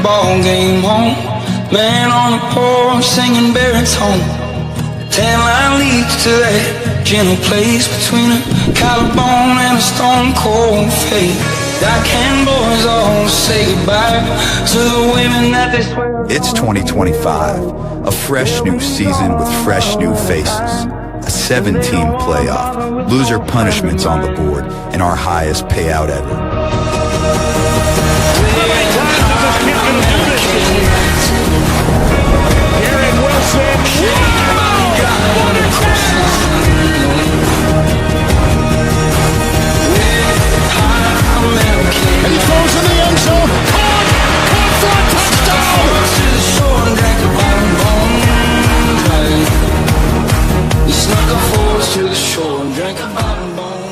ball game home. Man on the porch singing baritone. Tan line leads to that gentle place between a collarbone and a stone cold face. Dockhand boys all say goodbye to the women that they swear. It's 2025, a fresh new season with fresh new faces. A 7-team playoff, loser punishments on the board, and our highest payout ever. And he throws in the end zone. Caught for a touchdown. You snuck a force to the shore and drank a bottom bone.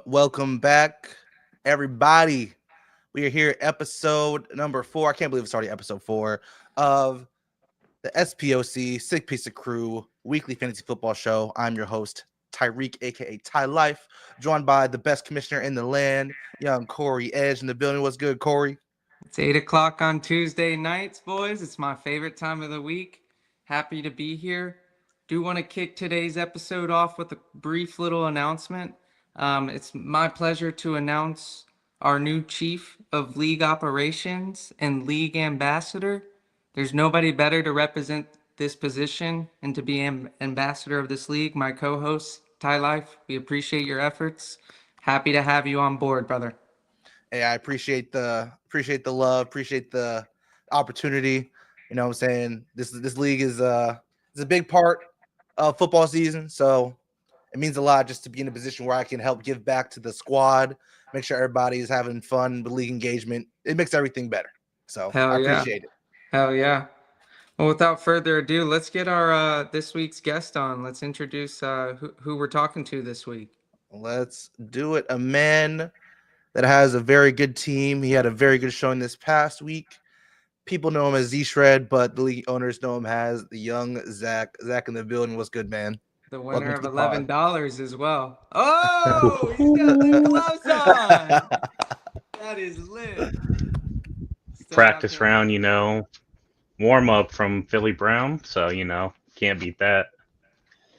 Welcome back, everybody. We are here, episode number 4. I can't believe it's already episode 4 of the SPOC, Sick Piece of Crew, weekly fantasy football show. I'm your host, Tyreek, aka Ty Life, joined by the best commissioner in the land, young Corey Edge in the building. What's good, Corey? It's 8 o'clock on Tuesday nights, boys. It's my favorite time of the week. Happy to be here. Do want to kick today's episode off with a brief little announcement. It's my pleasure to announce our new chief of league operations and league ambassador. There's nobody better to represent this position and to be ambassador of this league. My co-host, Ty Life, we appreciate your efforts. Happy to have you on board, brother. Hey, I appreciate the love, appreciate the opportunity. You know what I'm saying? This league is a big part of football season, so it means a lot just to be in a position where I can help give back to the squad, make sure everybody is having fun with league engagement. It makes everything better. So I appreciate it. Hell yeah. Well, without further ado, let's get our this week's guest on. Let's introduce who we're talking to this week. Let's do it. A man that has a very good team. He had a very good showing this past week. People know him as Z-Shred, but the league owners know him as the young Zach. Zach in the building. What's good, man? The winner of $11 as well. Oh, he's got the gloves on. That is lit. Practice round, warm up from Philly Brown, so can't beat that.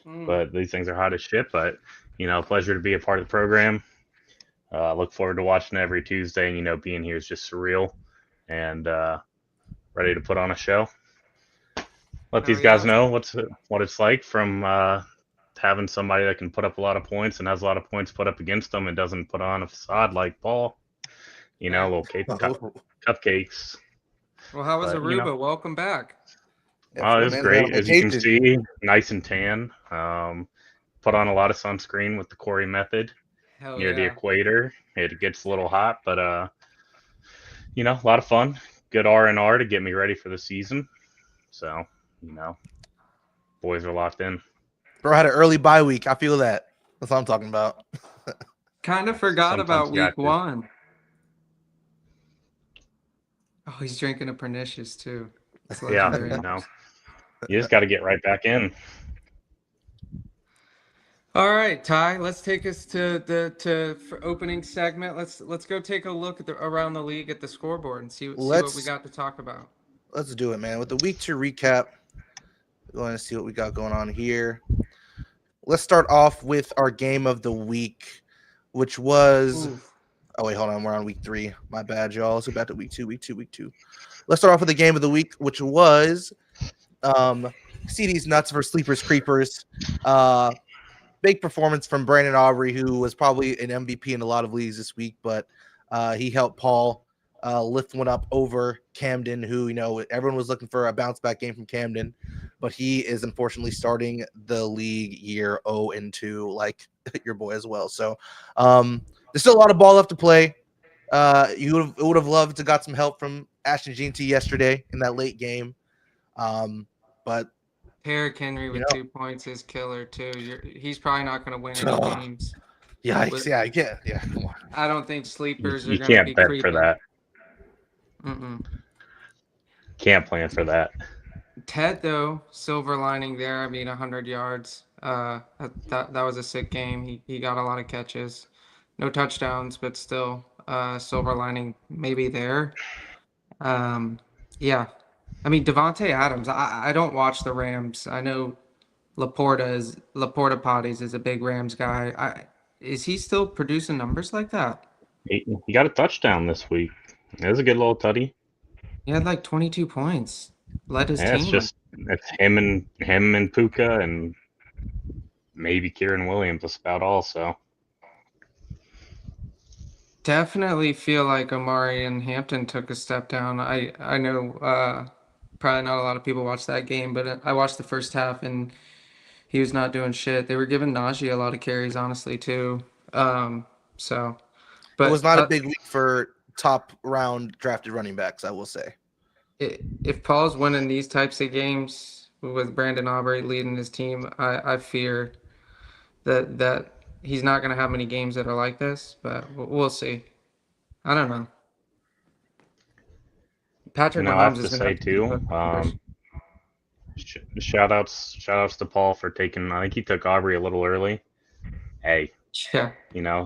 But these things are hot as shit. But pleasure to be a part of the program. Look forward to watching every Tuesday, and being here is just surreal, and ready to put on a show. Let these guys know what it's like from having somebody that can put up a lot of points and has a lot of points put up against them and doesn't put on a facade like Paul. Little cupcakes. Well, how was Aruba? Welcome back. Oh, it was great. As you can see, nice and tan. Put on a lot of sunscreen with the Corey method near the equator. It gets a little hot, but a lot of fun. Good R&R to get me ready for the season. So, boys are locked in. Bro, I had an early bye week. I feel that. That's what I'm talking about. Kind of forgot about week 1. Oh, he's drinking a pernicious too. Yeah, you just got to get right back in. All right, Ty, let's take us to for opening segment. Let's go take a look at around the league at the scoreboard and see what we got to talk about. Let's do it, man. With the week 2 recap, we're going to see what we got going on here. Let's start off with our game of the week, which was. Oh, wait, hold on. We're on week 3. My bad, y'all. Let's go back to week 2. Let's start off with the game of the week, which was CD's Nuts versus Sleepers Creepers. Big performance from Brandon Aubrey, who was probably an MVP in a lot of leagues this week, but he helped Paul lift one up over Camden, who, everyone was looking for a bounce back game from Camden, but he is unfortunately starting the league year 0-2, like your boy as well. So, there's still a lot of ball left to play. You would have loved to got some help from Ashton GT yesterday in that late game. But Derrick Henry with 2 points is killer too. He's probably not going to win any games. Yeah, come on. I don't think sleepers you are going to be can't bet creeping. for that. Mm-mm. Can't plan for that. Ted, though, silver lining there. I mean, 100 yards. That was a sick game. He got a lot of catches, no touchdowns, but still, silver lining maybe there. Um, yeah. I mean, Devontae Adams. I don't watch the Rams. I know Laporta Potties is a big Rams guy. Is he still producing numbers like that? He got a touchdown this week. It was a good little tutty. He had like 22 points. Led his Yeah, team. it's him and Puka and maybe Kieran Williams. That's about all. So Definitely feel like Amari and Hampton took a step down. I know probably not a lot of people watched that game, but I watched the first half and he was not doing shit. They were giving Najee a lot of carries, honestly, too. So, It was but not a big week for top round drafted running backs, I will say. if Paul's winning these types of games with Brandon Aubrey leading his team, I fear that he's not going to have many games that are like this, but we'll see. I don't know. Patrick I Mahomes have is to going to say have to keep too. up numbers. Shout outs to Paul for taking. I think he took Aubrey a little early. Hey, Yeah.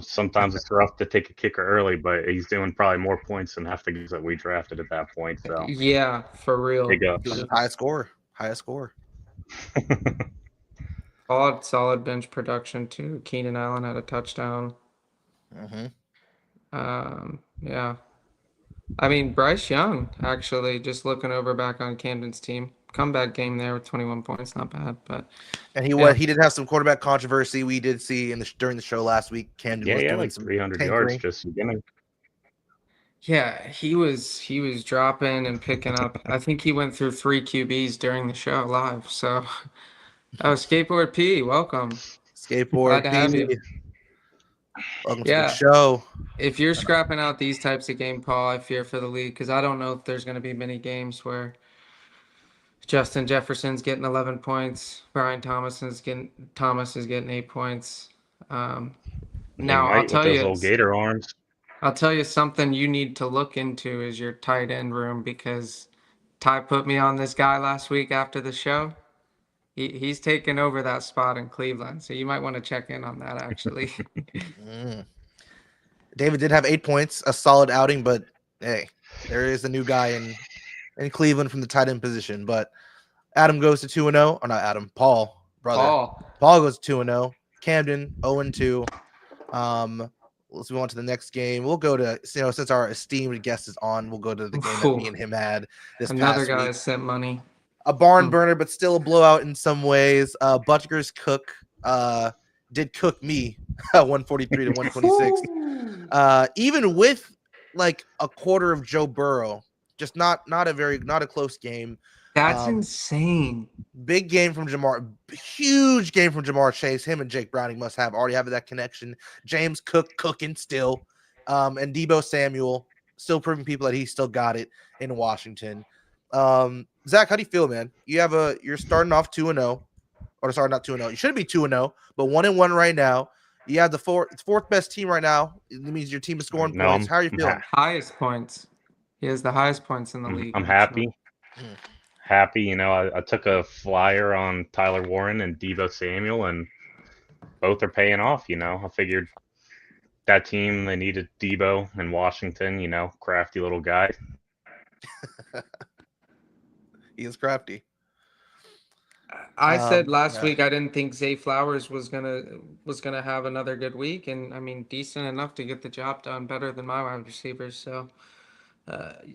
sometimes it's rough to take a kicker early, but he's doing probably more points than half the guys that we drafted at that point. So Yeah, for real. big ups. He was highest score. Solid bench production too. Keenan Allen had a touchdown. Yeah. I mean, Bryce Young actually just looking over back on Camden's team. Comeback game there with 21 points, not bad. But And yeah. he did have some quarterback controversy. We did see during the show last week. Camden was Yeah, doing like some 300 tinkering. yards just beginning. Yeah, he was dropping and picking up. I think he went through 3 QBs during the show live. So, Skateboard P, welcome. Glad Skateboard to have you. P. Welcome to Yeah. the show. If you're scrapping out these types of game, Paul, I fear for the league because I don't know if there's going to be many games where Justin Jefferson's getting 11 points, Brian Thomas is getting 8 points. Now I'll With tell those you, little gator arms. I'll tell you something you need to look into is your tight end room because Ty put me on this guy last week after the show. He's taken over that spot in Cleveland, so you might want to check in on that actually. David did have 8 points, a solid outing, but hey, there is a new guy in Cleveland from the tight end position. But Adam goes to 2-0, or not Adam, Paul, brother. Paul goes to 2-0. Camden 0-2. Let's move on to the next game. We'll go to since our esteemed guest is on, we'll go to the game that me and him had this Another past guy week. sent money. A barn burner, but still a blowout in some ways. Butker's cook did cook me 143 to 126. Even with like a quarter of Joe Burrow, just not a close game. That's insane. Big game from Jamar, huge game from Jamar Chase. Him and Jake Browning already have that connection. James Cook cooking still, and Deebo Samuel still proving people that he still got it in Washington. Zach, how do you feel, man? You're starting off 2-0, or sorry, not 2-0. You should be 2-0, but 1-1 right now. You have the fourth best team right now. It means your team is scoring points. How are you feeling? Highest points. He has the highest points in the league. I'm happy. Happy, I took a flyer on Tyler Warren and Deebo Samuel, and both are paying off. I figured that team, they needed Deebo in Washington. Crafty little guy. He is crafty. I said last week I didn't think Zay Flowers was gonna have another good week, and I mean decent enough to get the job done, better than my wide receivers. So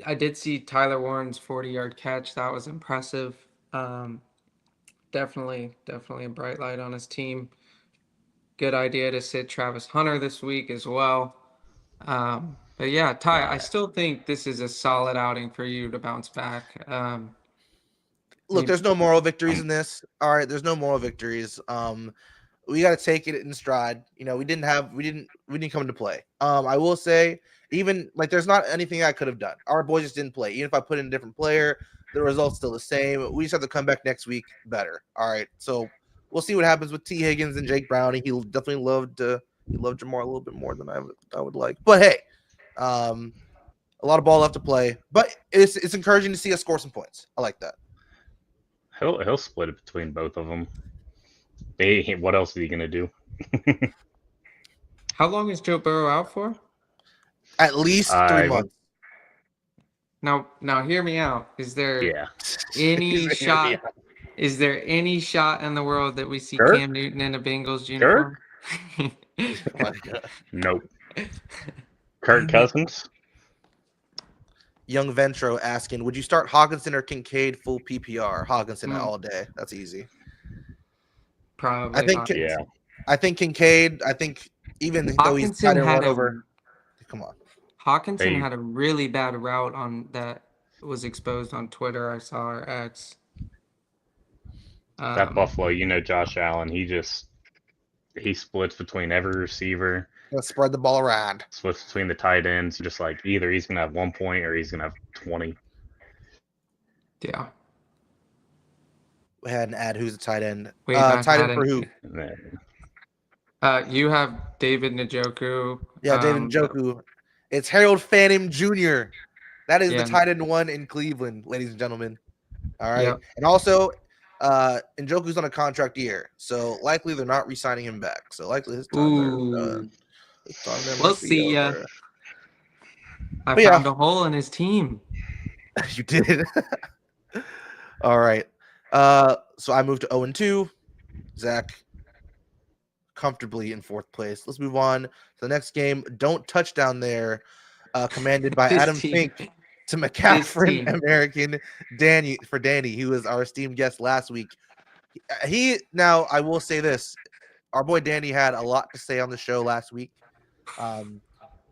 I did see Tyler Warren's 40-yard catch. That was impressive. Definitely a bright light on his team. Good idea to sit Travis Hunter this week as well. But yeah, Ty, I still think this is a solid outing for you to bounce back. Look, there's no moral victories in this. All right, there's no moral victories. We got to take it in stride. We didn't come into play. I will say, even like there's not anything I could have done. Our boys just didn't play. Even if I put in a different player, the result's still the same. We just have to come back next week better. All right, so we'll see what happens with T. Higgins and Jake Browning. He definitely loved Jamar a little bit more than I would like. But hey, a lot of ball left to play. But it's encouraging to see us score some points. I like that. He'll split it between both of them. What else is he gonna do? How long is Joe Burrow out for? At least 3 months. Now hear me out. Is there Yeah. any shot? Is there any shot in the world that we see Kirk? Cam Newton in a Bengals uniform? Nope. Kirk Cousins? Young Ventro asking, would you start Hawkinson or Kincaid full PPR? Hawkinson all day. That's easy. Probably. I think. Hawkinson. Yeah. I think Kincaid. I think even though he's Hawkinson tight had one over. Come on. Hawkinson had a really bad route on that was exposed on Twitter. I saw or X. That Buffalo, Josh Allen, he splits between every receiver. Let's spread the ball around. Splits between the tight ends. Just like either he's gonna have 1 point or he's gonna have 20. Yeah. We had an ad. Who's a tight end? Wait, tight end for who? You have David Njoku. Yeah, David Njoku. It's Harold Fanning Jr. That is the tight end one in Cleveland, ladies and gentlemen. All right. Yep. And also, Njoku's on a contract year, so likely they're not re-signing him back. So likely his time we'll see ya. I found a hole in his team. You did. All right. So I moved to 0-2. Zach comfortably in 4th place. Let's move on to the next game. Don't touch down there. Commanded by Adam Fink to McCaffrey American Danny, who was our esteemed guest last week. Now I will say this. Our boy Danny had a lot to say on the show last week.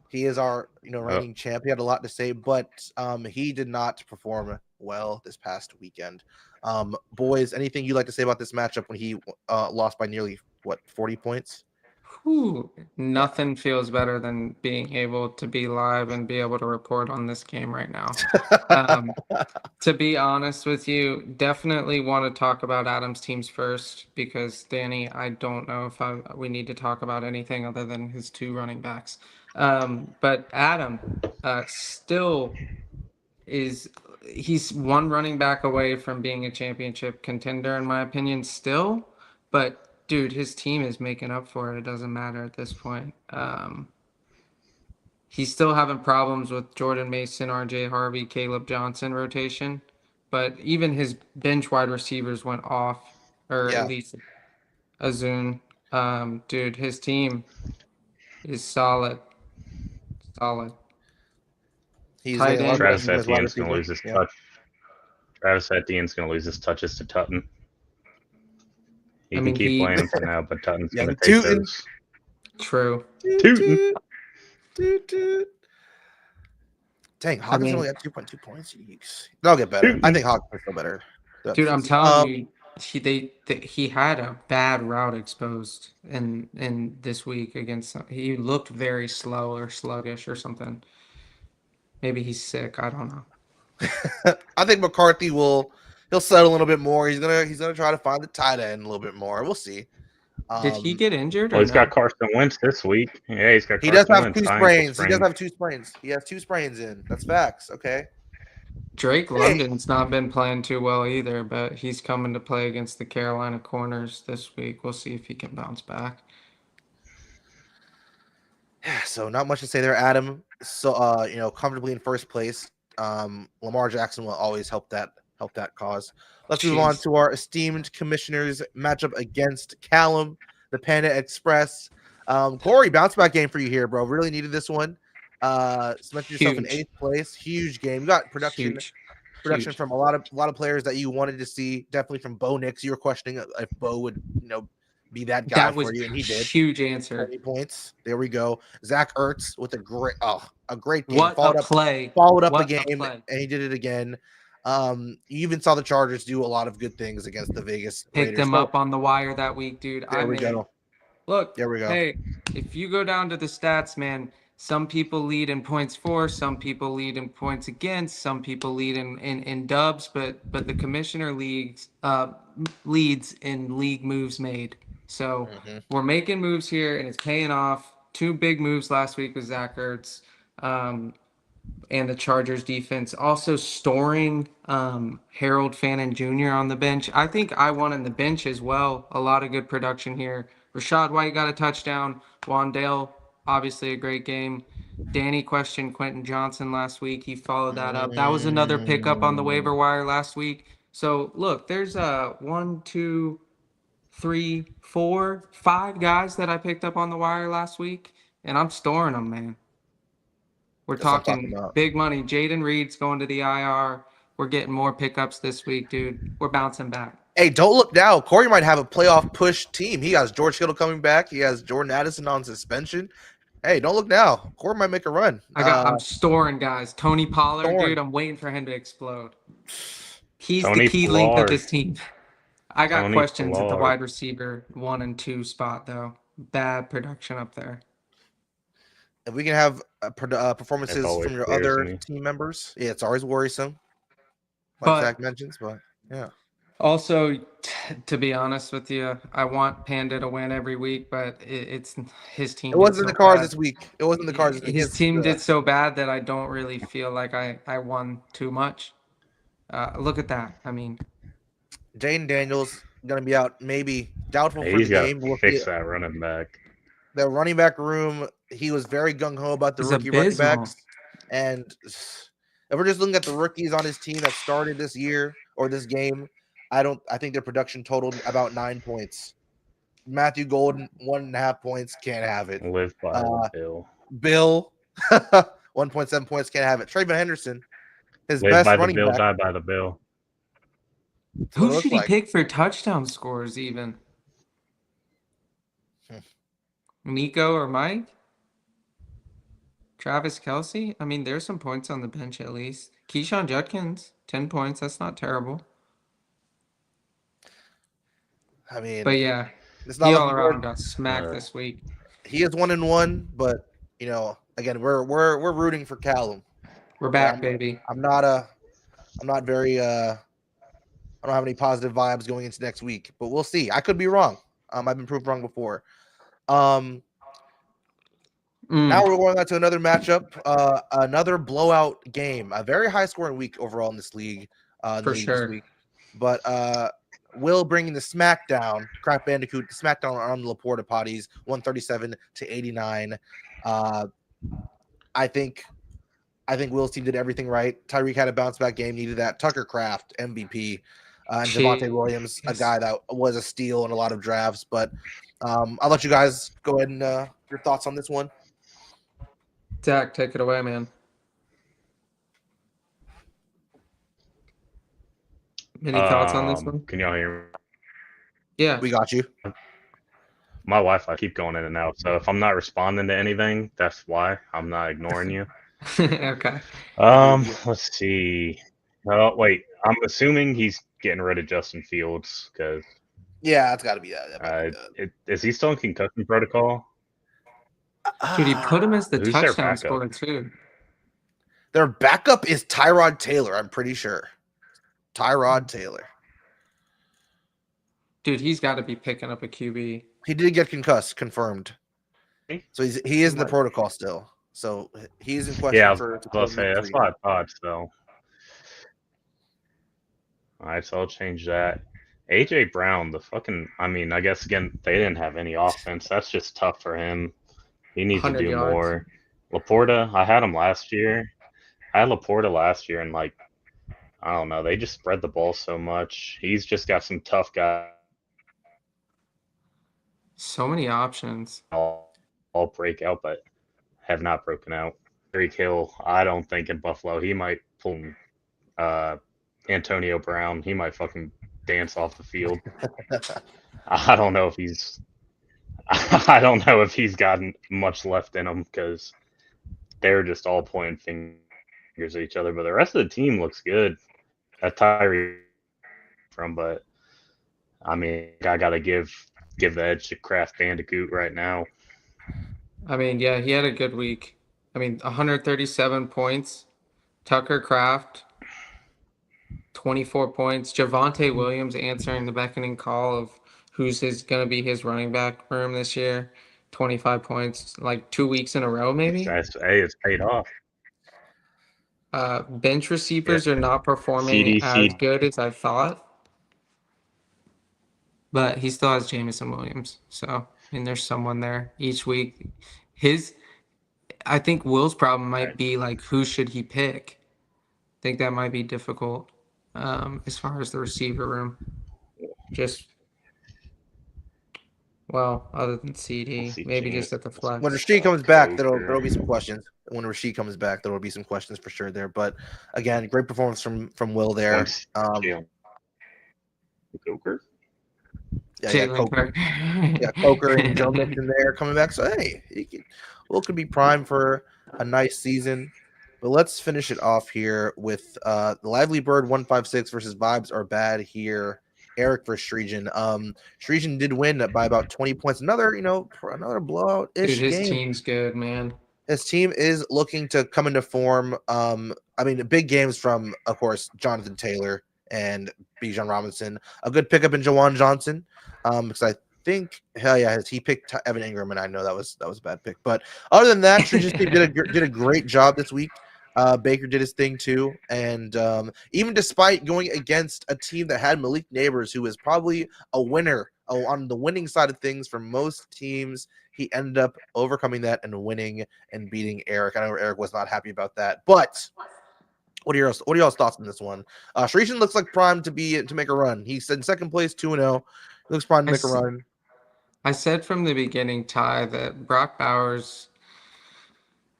He is our reigning champ. He had a lot to say, but he did not perform well this past weekend. Boys, anything you'd like to say about this matchup when he lost by nearly 40 points? Nothing feels better than being able to be live and be able to report on this game right now. To be honest with you, definitely want to talk about Adam's teams first because Danny, I don't know if we need to talk about anything other than his 2 running backs. But Adam still he's 1 running back away from being a championship contender in my opinion still, but dude, his team is making up for it. It doesn't matter at this point. He's still having problems with Jordan Mason, RJ Harvey, Caleb Johnson rotation, but even his bench wide receivers went off, or at least Azun. Dude, his team is solid. Travis Etienne's going to lose his touch. Travis Etienne's going to lose his touches to Tutton. He can keep playing him for now, but Tutton's going to take those. True. Tootin'. Dang, Hawkins only got 2.2 points. They'll get better. I think Hawkins will feel better. Dude, I'm telling you, he had a bad route exposed in this week against. He looked very slow or sluggish or something. Maybe he's sick. I don't know. I think McCarthy he'll settle a little bit more. He's gonna try to find the tight end a little bit more. We'll see. Did he get injured? Well, he's got Carson Wentz this week. Yeah, he's got. He does have 2 sprains. He does have 2 sprains. He has 2 sprains in. That's facts. Okay. Drake London's not been playing too well either, but he's coming to play against the Carolina Corners this week. We'll see if he can bounce back. Yeah, so not much to say there, Adam. So comfortably in 1st place. Lamar Jackson will always help that cause. Let's move on to our esteemed commissioners matchup against Callum, the Panda Express. Corey, bounce back game for you here, bro. Really needed this one. Cemented yourself in 8th place. Huge game. You got production from a lot of players that you wanted to see. Definitely from Bo Nix. You were questioning if Bo would be that guy for you, and he did. Huge answer. 20 points. There we go. Zach Ertz with a great game. What a play. Followed up the game, and he did it again. You even saw the Chargers do a lot of good things against the Vegas Raiders. Picked them up on the wire that week, dude. There we go. Look, there we go. Hey, if you go down to the stats, man, some people lead in points for, some people lead in points against, some people lead in dubs, but the commissioner leads in league moves made. So we're making moves here, and it's paying off. 2 big moves last week with Zach Ertz. and the Chargers defense. Also storing Harold Fannin Jr. on the bench. I think I won in the bench as well. A lot of good production here. Rashad White got a touchdown. Wandale, obviously a great game. Danny questioned Quentin Johnson last week. He followed that up. That was another pickup on the waiver wire last week. So look, there's 1, 2, 3, 4, 5 guys that I picked up on the wire last week, and I'm storing them, man. We're That's what I'm talking talking about. big money. Jaden Reed's going to the IR. We're getting more pickups this week, dude. We're bouncing back. Hey, don't look now. Corey might have a playoff push team. He has George Kittle coming back. He has Jordan Addison on suspension. Hey, don't look now. Corey might make a run. I'm storing guys. Tony Pollard, storing. dude. I'm waiting for him to explode. He's Tony the key link of Pollard. this team. I got Tony questions at the Pollard. wide receiver 1 and 2 spot though. Bad production up there. If we can have performances always from your scares other me. team members, yeah, it's always worrisome. Like But- Zach mentions, but yeah. Also, to be honest with you, I want Panda to win every week, but it's his team. It wasn't did the so cards bad. this week. It wasn't the cards this week. His It's team the- did so bad that I don't really feel like I won too much. Look at that. I mean, Jaden Daniels going to be out, maybe doubtful for He's the got game. to We'll fix see. that running back. The running back room, he was very gung-ho about the He's rookie running abysmal. backs. And if we're just looking at the rookies on his team that started this year or this game, I think their production totaled about 9 points. Matthew Golden, 1.5 points, can't have it. Live by the bill. Bill, 1.7 points, can't have it. Trayvon Henderson, his Live best by the running bill, back. die by the bill. That's what it Who looks should he like. pick for touchdown scores even? Nico or Mike? Travis Kelce? I mean, there's some points on the bench at least. Keyshawn Judkins, 10 points. That's not terrible. I mean, But yeah, it's he not all looking around good. got smacked this week. He is 1-1, but you know, again, we're rooting for Callum. We're back, baby. I'm not very I don't have any positive vibes going into next week, but we'll see. I could be wrong. I've been proved wrong before. Now we're going on to another matchup, another blowout game, a very high scoring week overall in this league. For sure. This week. But Will bringing the SmackDown, Craft Bandicoot, the SmackDown on the Laporta potties, 137-89. I think Will's team did everything right. Tyreek had a bounce back game, needed that. Tucker Craft, MVP. And Javonte Williams, a guy that was a steal in a lot of drafts. But I'll let you guys go ahead and your thoughts on this one. Zach, take it away, man. Any thoughts on this one? Can y'all hear me? Yeah. We got you. My Wi-Fi keep going in and out, so if I'm not responding to anything, that's why. I'm not ignoring you. Okay. Let's see. Oh, wait. I'm assuming he's getting rid of Justin Fields because Yeah, that's got to be that. is he still in concussion protocol? Dude, he put him as the Who's their touchdown backup? scorer, too. Their backup is Tyrod Taylor, I'm pretty sure. Tyrod Taylor. Dude, he's got to be picking up a QB. He did get concussed, confirmed. So he is in the protocol still. So he's in question Yeah, I was for. about to say, that's what I thought. So, all right, so I'll change that. AJ Brown, I guess again they didn't have any offense. That's just tough for him. He needs to 100 do yards. more. Laporta, I had him last year. I had Laporta last year, and I don't know, they just spread the ball so much. He's just got some tough guys. So many options. All break out, but have not broken out. Tyreek Hill, I don't think in Buffalo he might pull Antonio Brown. He might fucking dance off the field. I don't know if he's gotten much left in him because they're just all pointing fingers at each other. But the rest of the team looks good. That Tyree but I mean, I gotta give the edge to Craft Bandicoot right now. I mean, yeah, he had a good week. I mean, 137 points. Tucker Craft, 24 points. Javonte Williams answering the beckoning call of who's going to be his running back room this year. 25 points, like 2 weeks in a row, maybe. It's paid off. Bench receivers are not performing CDC. as good as I thought, but he still has Jamison Williams. So, I mean, there's someone there each week. I think Will's problem might be like, who should he pick? I think that might be difficult as far as the receiver room. Other than CD, maybe just at the flex. When Rashid comes back, there'll be some questions. When Rashid comes back, there will be some questions for sure there. But again, great performance from Will there. Coker. Coker. Coker and Joe Mixon there coming back. So hey, Will could be primed for a nice season. But let's finish it off here with the Lively Bird 156 versus Vibes Are Bad here. Eric versus Shreejan. Shreejan did win by about 20 points. Another blowout-ish Dude, his game. team's good, man. His team is looking to come into form. Big games from, of course, Jonathan Taylor and Bijan Robinson. A good pickup in Jawan Johnson. Because I think, he picked Evan Ingram, and I know that was a bad pick. But other than that, Shreejan's team did a great job this week. Baker did his thing too, and even despite going against a team that had Malik Neighbors, who is probably a winner on the winning side of things for most teams, he ended up overcoming that and winning and beating Eric. I know Eric was not happy about that, but what are y'all's thoughts on this one? Shreejan looks like primed to make a run. He's in second place, 2-0. He looks primed to make a run. I said from the beginning, Ty, that Brock Bowers.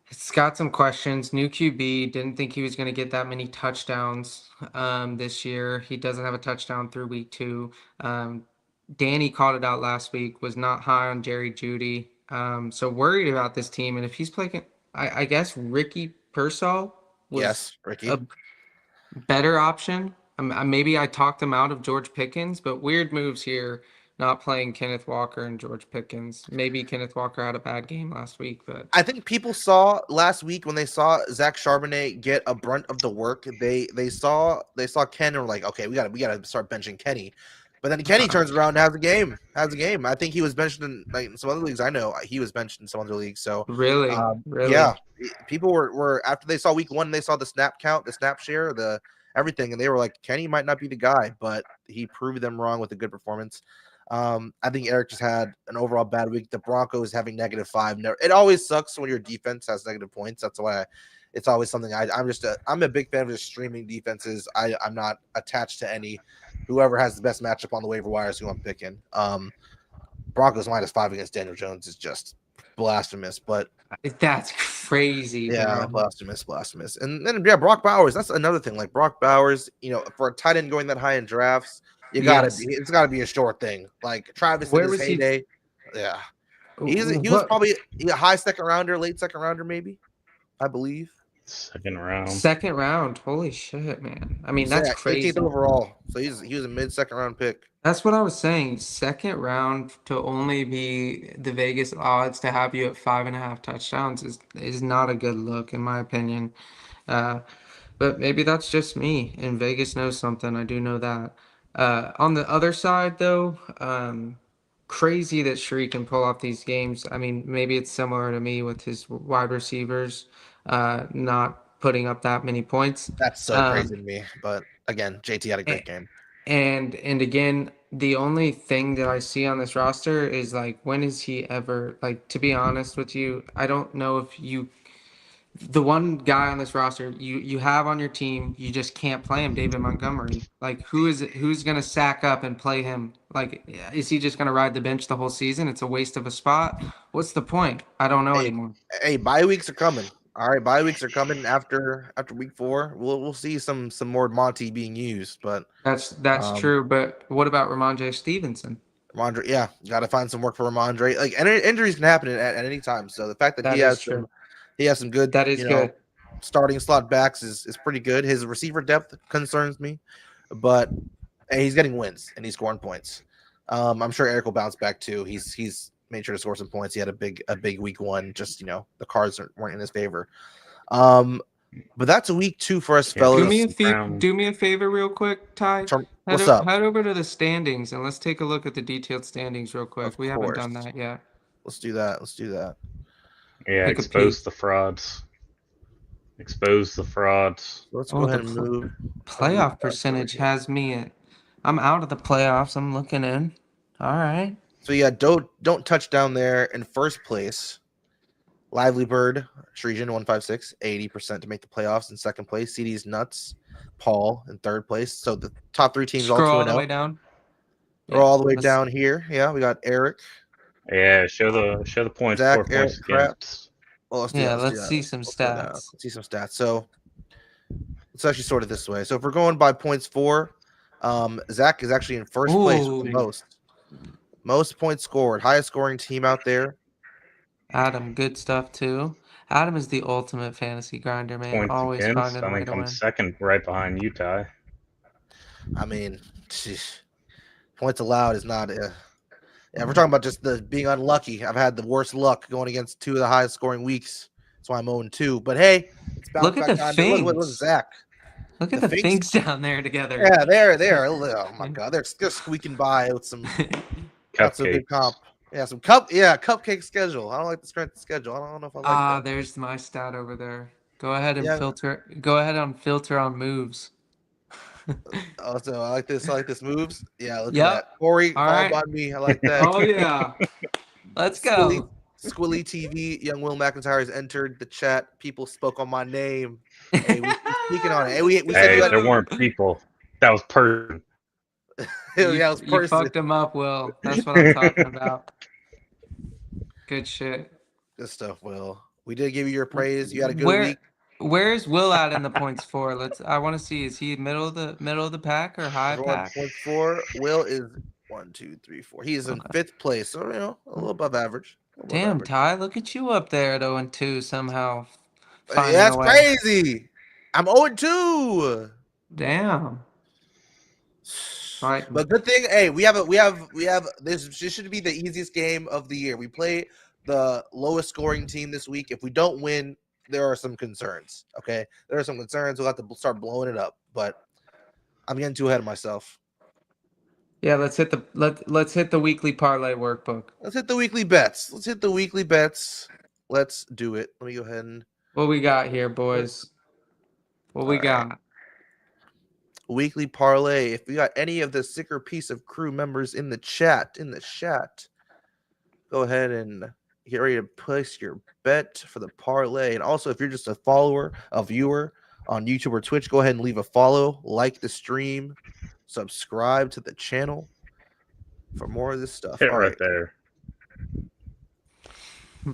It's got some questions. New QB, didn't think he was going to get that many touchdowns this year. He doesn't have a touchdown through week 2. Danny called it out last week, was not high on Jerry Jeudy. So worried about this team. And if he's playing, I guess Ricky Pearsall was Ricky. a better option. Maybe I talked him out of George Pickens, but weird moves here. Not playing Kenneth Walker and George Pickens. Maybe Kenneth Walker had a bad game last week, but I think people saw last week when they saw Zach Charbonnet get a brunt of the work. They saw Ken and were like, okay, we gotta start benching Kenny. But then Kenny turns around and has a game. I think he was benched in some other leagues. I know he was benched in some other leagues. So really, yeah, people were after they saw week 1, they saw the snap count, the snap share, the everything, and they were like, Kenny might not be the guy, but he proved them wrong with a good performance. I think Eric just had an overall bad week. The Broncos having -5. It always sucks when your defense has negative points. That's why it's always something I'm a big fan of just streaming defenses. I'm not attached to any. Whoever has the best matchup on the waiver wire is who I'm picking. Broncos -5 against Daniel Jones is just blasphemous, but that's crazy. Yeah, bro. Blasphemous. And then Brock Bowers. That's another thing. Like Brock Bowers, for a tight end going that high in drafts. It's gotta be a short thing. Like Travis in his heyday. Yeah. He was probably a high second rounder, late second rounder, maybe, I believe. Second round. Holy shit, man. I mean, that's crazy. 18th overall. So he was a mid-second round pick. That's what I was saying. Second round to only be the Vegas odds to have you at 5.5 touchdowns is not a good look, in my opinion. But maybe that's just me, and Vegas knows something. I do know that. On the other side, though, crazy that Shree can pull off these games. I mean, maybe it's similar to me with his wide receivers not putting up that many points. That's so crazy to me. But again, JT had a great game. And again, the only thing that I see on this roster is like, when is he ever, like, to be honest with you, I don't know if the one guy on this roster you have on your team, you just can't play him, David Montgomery. Like, who's going to sack up and play him? Like, is he just going to ride the bench the whole season? It's a waste of a spot. What's the point? I don't know anymore. Hey, bye weeks are coming. All right, bye weeks are coming after week 4. We'll see some more Monty being used, but that's true. But what about Ramondre Stevenson? Ramondre, yeah, got to find some work for Ramondre. Like, injuries can happen at any time. So the fact that he has some good, good starting slot backs is pretty good. His receiver depth concerns me, but he's getting wins and he's scoring points. I'm sure Eric will bounce back too. He's made sure to score some points. He had a big week 1. Just the cards weren't in his favor. But that's a week 2 for us, fellas. Do me a favor, real quick, Ty. What's up? Head over to the standings and let's take a look at the detailed standings real quick. We haven't done that yet. Let's do that. Yeah, expose the frauds. Expose the frauds. Let's Oh, go ahead and move. Playoff percentage has me at. I'm out of the playoffs. I'm looking in. All right. So yeah, don't touch down there in first place. Lively Bird, Shreesian 156, 80% to make the playoffs in second place. CD's Nuts, Paul in third place. So the top 3 teams Scroll all all the 2-0. way down. We're all the way let's- down here. Yeah, we got Eric, Yeah, show the points. Zach, 4 points Eric, Crap. against. Well, let's do Yeah, that. let's see some Let's go down. stats. Let's see some stats. So let's actually sort it this way. So if we're going by points for, Zach is actually in first place with the Ooh. most points scored, highest scoring team out there. Adam, good stuff too. Adam is the ultimate fantasy grinder, man. Points Always against. finding a I way think to I'm win. second, right behind you, Ty. I mean, points allowed is not. Yeah, if we're talking about just the being unlucky, I've had the worst luck going against 2 of the highest scoring weeks. That's why I'm 0-2. But hey, it's Look at the look, Finks. Zach. Look at The the Finks- Finks down there together. Yeah, they're. Oh my god, they're squeaking by with some not so good Cupcakes. comp. Yeah, cupcake schedule. I don't like the strength of schedule. I don't know if I like that. There's my stat over there. Go ahead and Yeah. filter. Go ahead and filter on moves. Oh, so I like this. I like this moves. Yeah, look Yep. at that. Corey, All fall right. by me. I like that. Oh yeah. Let's go. Squilly TV, young Will McIntyre has entered the chat. People spoke on my name. Hey, we speaking on it. Hey, we said Hey, you had, there weren't people. That was person. yeah, it was You person. fucked him up, Will. That's what I'm talking about. Good shit. Good stuff, Will. We did give you your praise. You had a good week. Where's Will at in the points for? I want to see. Is he middle of the pack or high Everyone pack? points for Will is 1, 2, 3, 4. He is in 5th place, so a little above average. Damn, Ty, look at you up there at 0-2 somehow. Hey, finding that's a way. crazy. I'm 0-2. Damn. Right. But good thing, hey, we have this should be the easiest game of the year. We play the lowest scoring team this week. If we don't win, there are some concerns. Okay, there are some concerns. We'll have to start blowing it up. But I'm getting too ahead of myself. Yeah, let's hit the weekly parlay workbook. Let's hit the weekly bets. Let's do it. Let me go ahead and What we got here, boys? What we got? weekly parlay. If we got any of the sicker piece of crew members in the chat, go ahead and get ready to place your bet for the parlay. And also, if you're just a viewer on YouTube or Twitch, go ahead and leave a follow, like the stream, subscribe to the channel for more of this stuff. Hit All right there.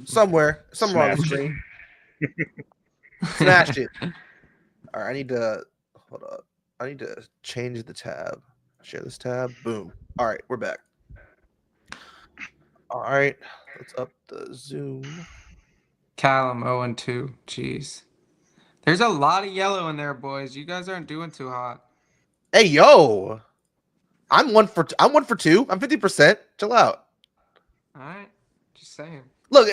Somewhere on the Smash. screen. Smash it. All right, hold up. I need to change the tab. Share this tab. Boom. All right, we're back. All right, let's up the zoom. Callum 0-2. Jeez. There's a lot of yellow in there, boys. You guys aren't doing too hot. Hey, yo. I'm 1 for 2. I'm 50%. Chill out. All right. Just saying. Look,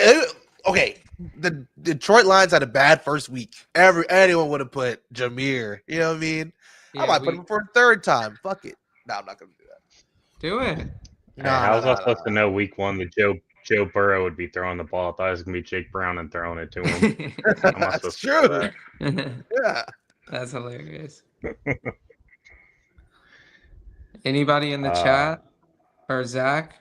okay. The Detroit Lions had a bad first week. Anyone would have put Jameer. You know what I mean? I might put him for a third time. Fuck it. No, I'm not gonna do that. Do it. Hey, how's I supposed to know week 1 that Joe Burrow would be throwing the ball? I thought it was gonna be Jake Brown and throwing it to him. How am I That's supposed to know true. that? Yeah. That's hilarious. Anybody in the chat or Zach?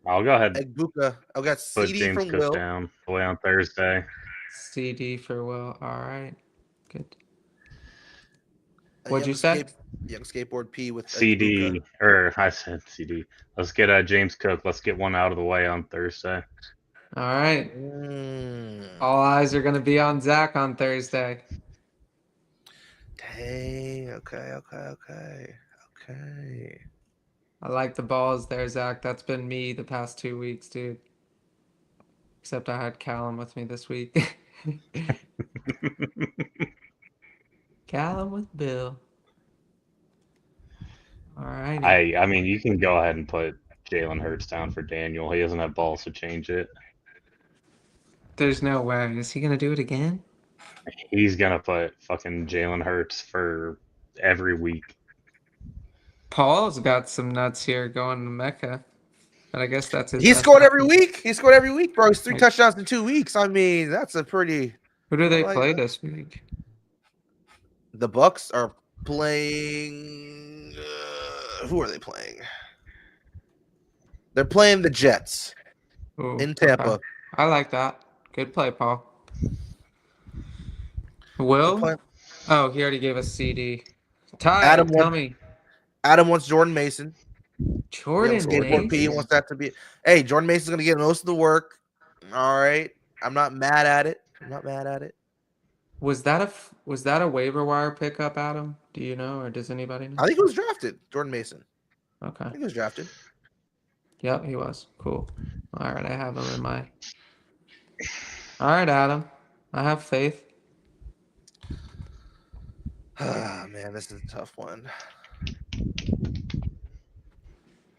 I'll go ahead and Egg Buka. I got put CD James from Cook Will. down away on Thursday. CD for Will. All right. Good. A What'd you young say? Young skateboard P with Egg CD, Buka. or I said CD. Let's get James Cook. Let's get one out of the way on Thursday. All right. All eyes are going to be on Zach on Thursday. Dang. Okay. I like the balls there, Zach. That's been me the past 2 weeks, dude. Except I had Callum with me this week. Callum with Bill. All right. I mean, you can go ahead and put Jalen Hurts down for Daniel. He doesn't have balls to change it. There's no way. Is he going to do it again? He's gonna put fucking Jalen Hurts for every week. Paul's got some nuts here going to Mecca. But I guess that's his. He scored every week. He scored every week, bro. He's 3 touchdowns in 2 weeks. I mean, that's a pretty Who do they like play that. this week? The Bucks are playing. Who are they playing? They're playing the Jets Ooh, in Tampa. okay. I like that. Good play, Paul. They're Will? playing. Oh, he already gave us CD. Ty, Adam tell wants me. Adam wants Jordan Mason. Young Jordan skateboard P Mason? wants that to be. Hey, Jordan Mason's gonna get most of the work. All right, I'm not mad at it. Was that a waiver wire pickup, Adam? Do you know, or does anybody know? I think he was drafted. Jordan Mason. Okay. I think he was drafted. Yep, he was. Cool. All right, I have him in my. All right, Adam. I have faith. Ah, man, this is a tough one.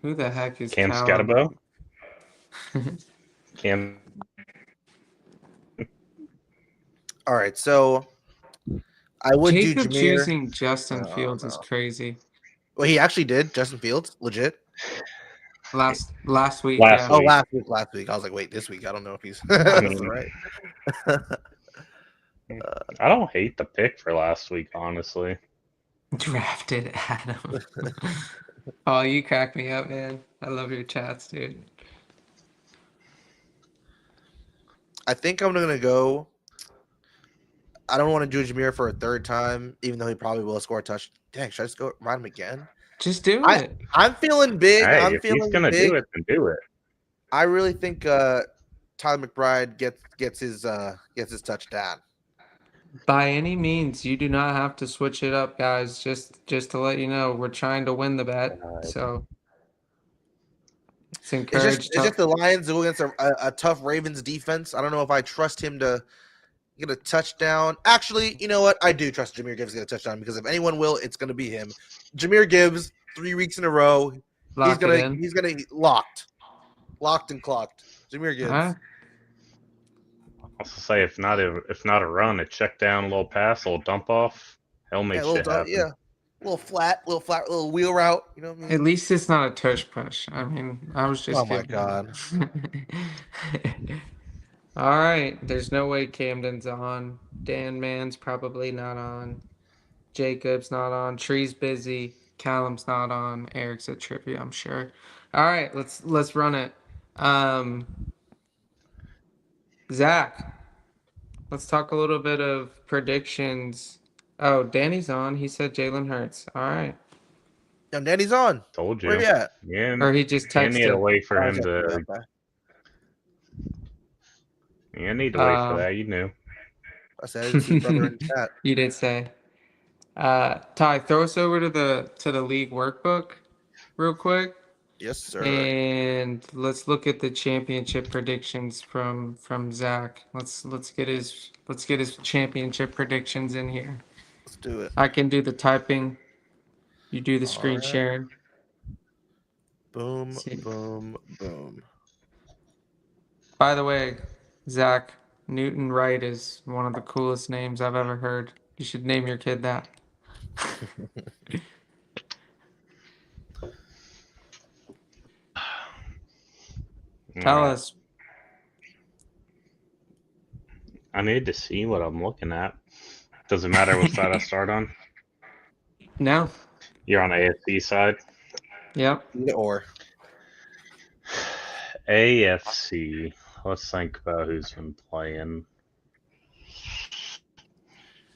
Who the heck is Cam Callum? Scatabo? Cam. All right, so I would do Jacob Jameer. choosing Justin Oh, Fields is no. crazy. Well, he actually did. Justin Fields, legit. Last week, Last yeah. week. Oh, last week. I was like, wait, this week. I don't know if he's I that's mean, right. I don't hate the pick for last week, honestly. Drafted Adam. Oh, you crack me up, man. I love your chats, dude. I think I'm gonna go. I don't want to do Jameer for a third time, even though he probably will score a touch. Dang, should I just go ride him again? Just do I it. I'm feeling big. Hey, I'm if he's feeling gonna big. do it, then do it. I really think Tyler McBride gets his touchdown. By any means, you do not have to switch it up, guys. Just to let you know, we're trying to win the bet, so it's encouraged. It's just the Lions go against a tough Ravens defense. I don't know if I trust him to get a touchdown. Actually, you know what? I do trust Jameer Gibbs to get a touchdown because if anyone will, it's going to be him. Jameer Gibbs, 3 weeks in a row. He's gonna locked and clocked. Jameer Gibbs. Huh? I'll say if not a run, a check down, a little pass, a little dump off, he'll make shit happen. Yeah. A little flat, little wheel route. You know what I mean? At least it's not a tush push. I mean, I was just. Oh my god. All right, there's no way Camden's on. Dan Mann's probably not on. Jacob's not on. Tree's busy. Callum's not on. Eric's at trivia, I'm sure. All right, let's run it. Zach, let's talk a little bit of predictions. Oh, Danny's on. He said Jalen Hurts. All right. And Danny's on. Told you. Where you at? Yeah. Or he just You need to texted. wait for him Okay. to. You need to wait for that. You knew. I said I didn't see brother in chat. You did say. Ty, throw us over to the league workbook real quick. Yes, sir. And let's look at the championship predictions from Zach. Let's get his championship predictions in here. Let's do it. I can do the typing. You do the screen right. sharing. Boom, boom, boom. By the way, Zach, Newton Wright is one of the coolest names I've ever heard. You should name your kid that. Tell us. I need to see what I'm looking at. Does it matter what side I start on? No. You're on the AFC side? Yep. Either or. AFC. Let's think about who's been playing.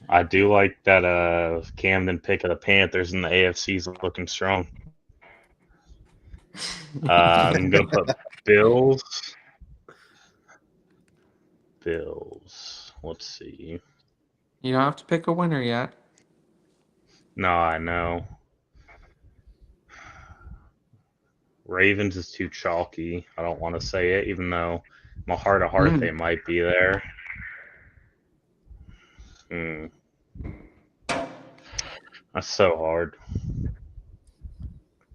I do like that Camden pick of the Panthers in the AFC is looking strong. I'm going to put Bills. Let's see. You don't have to pick a winner yet. No, I know. Ravens is too chalky. I don't want to say it, even though my heart of heart they might be there. That's so hard.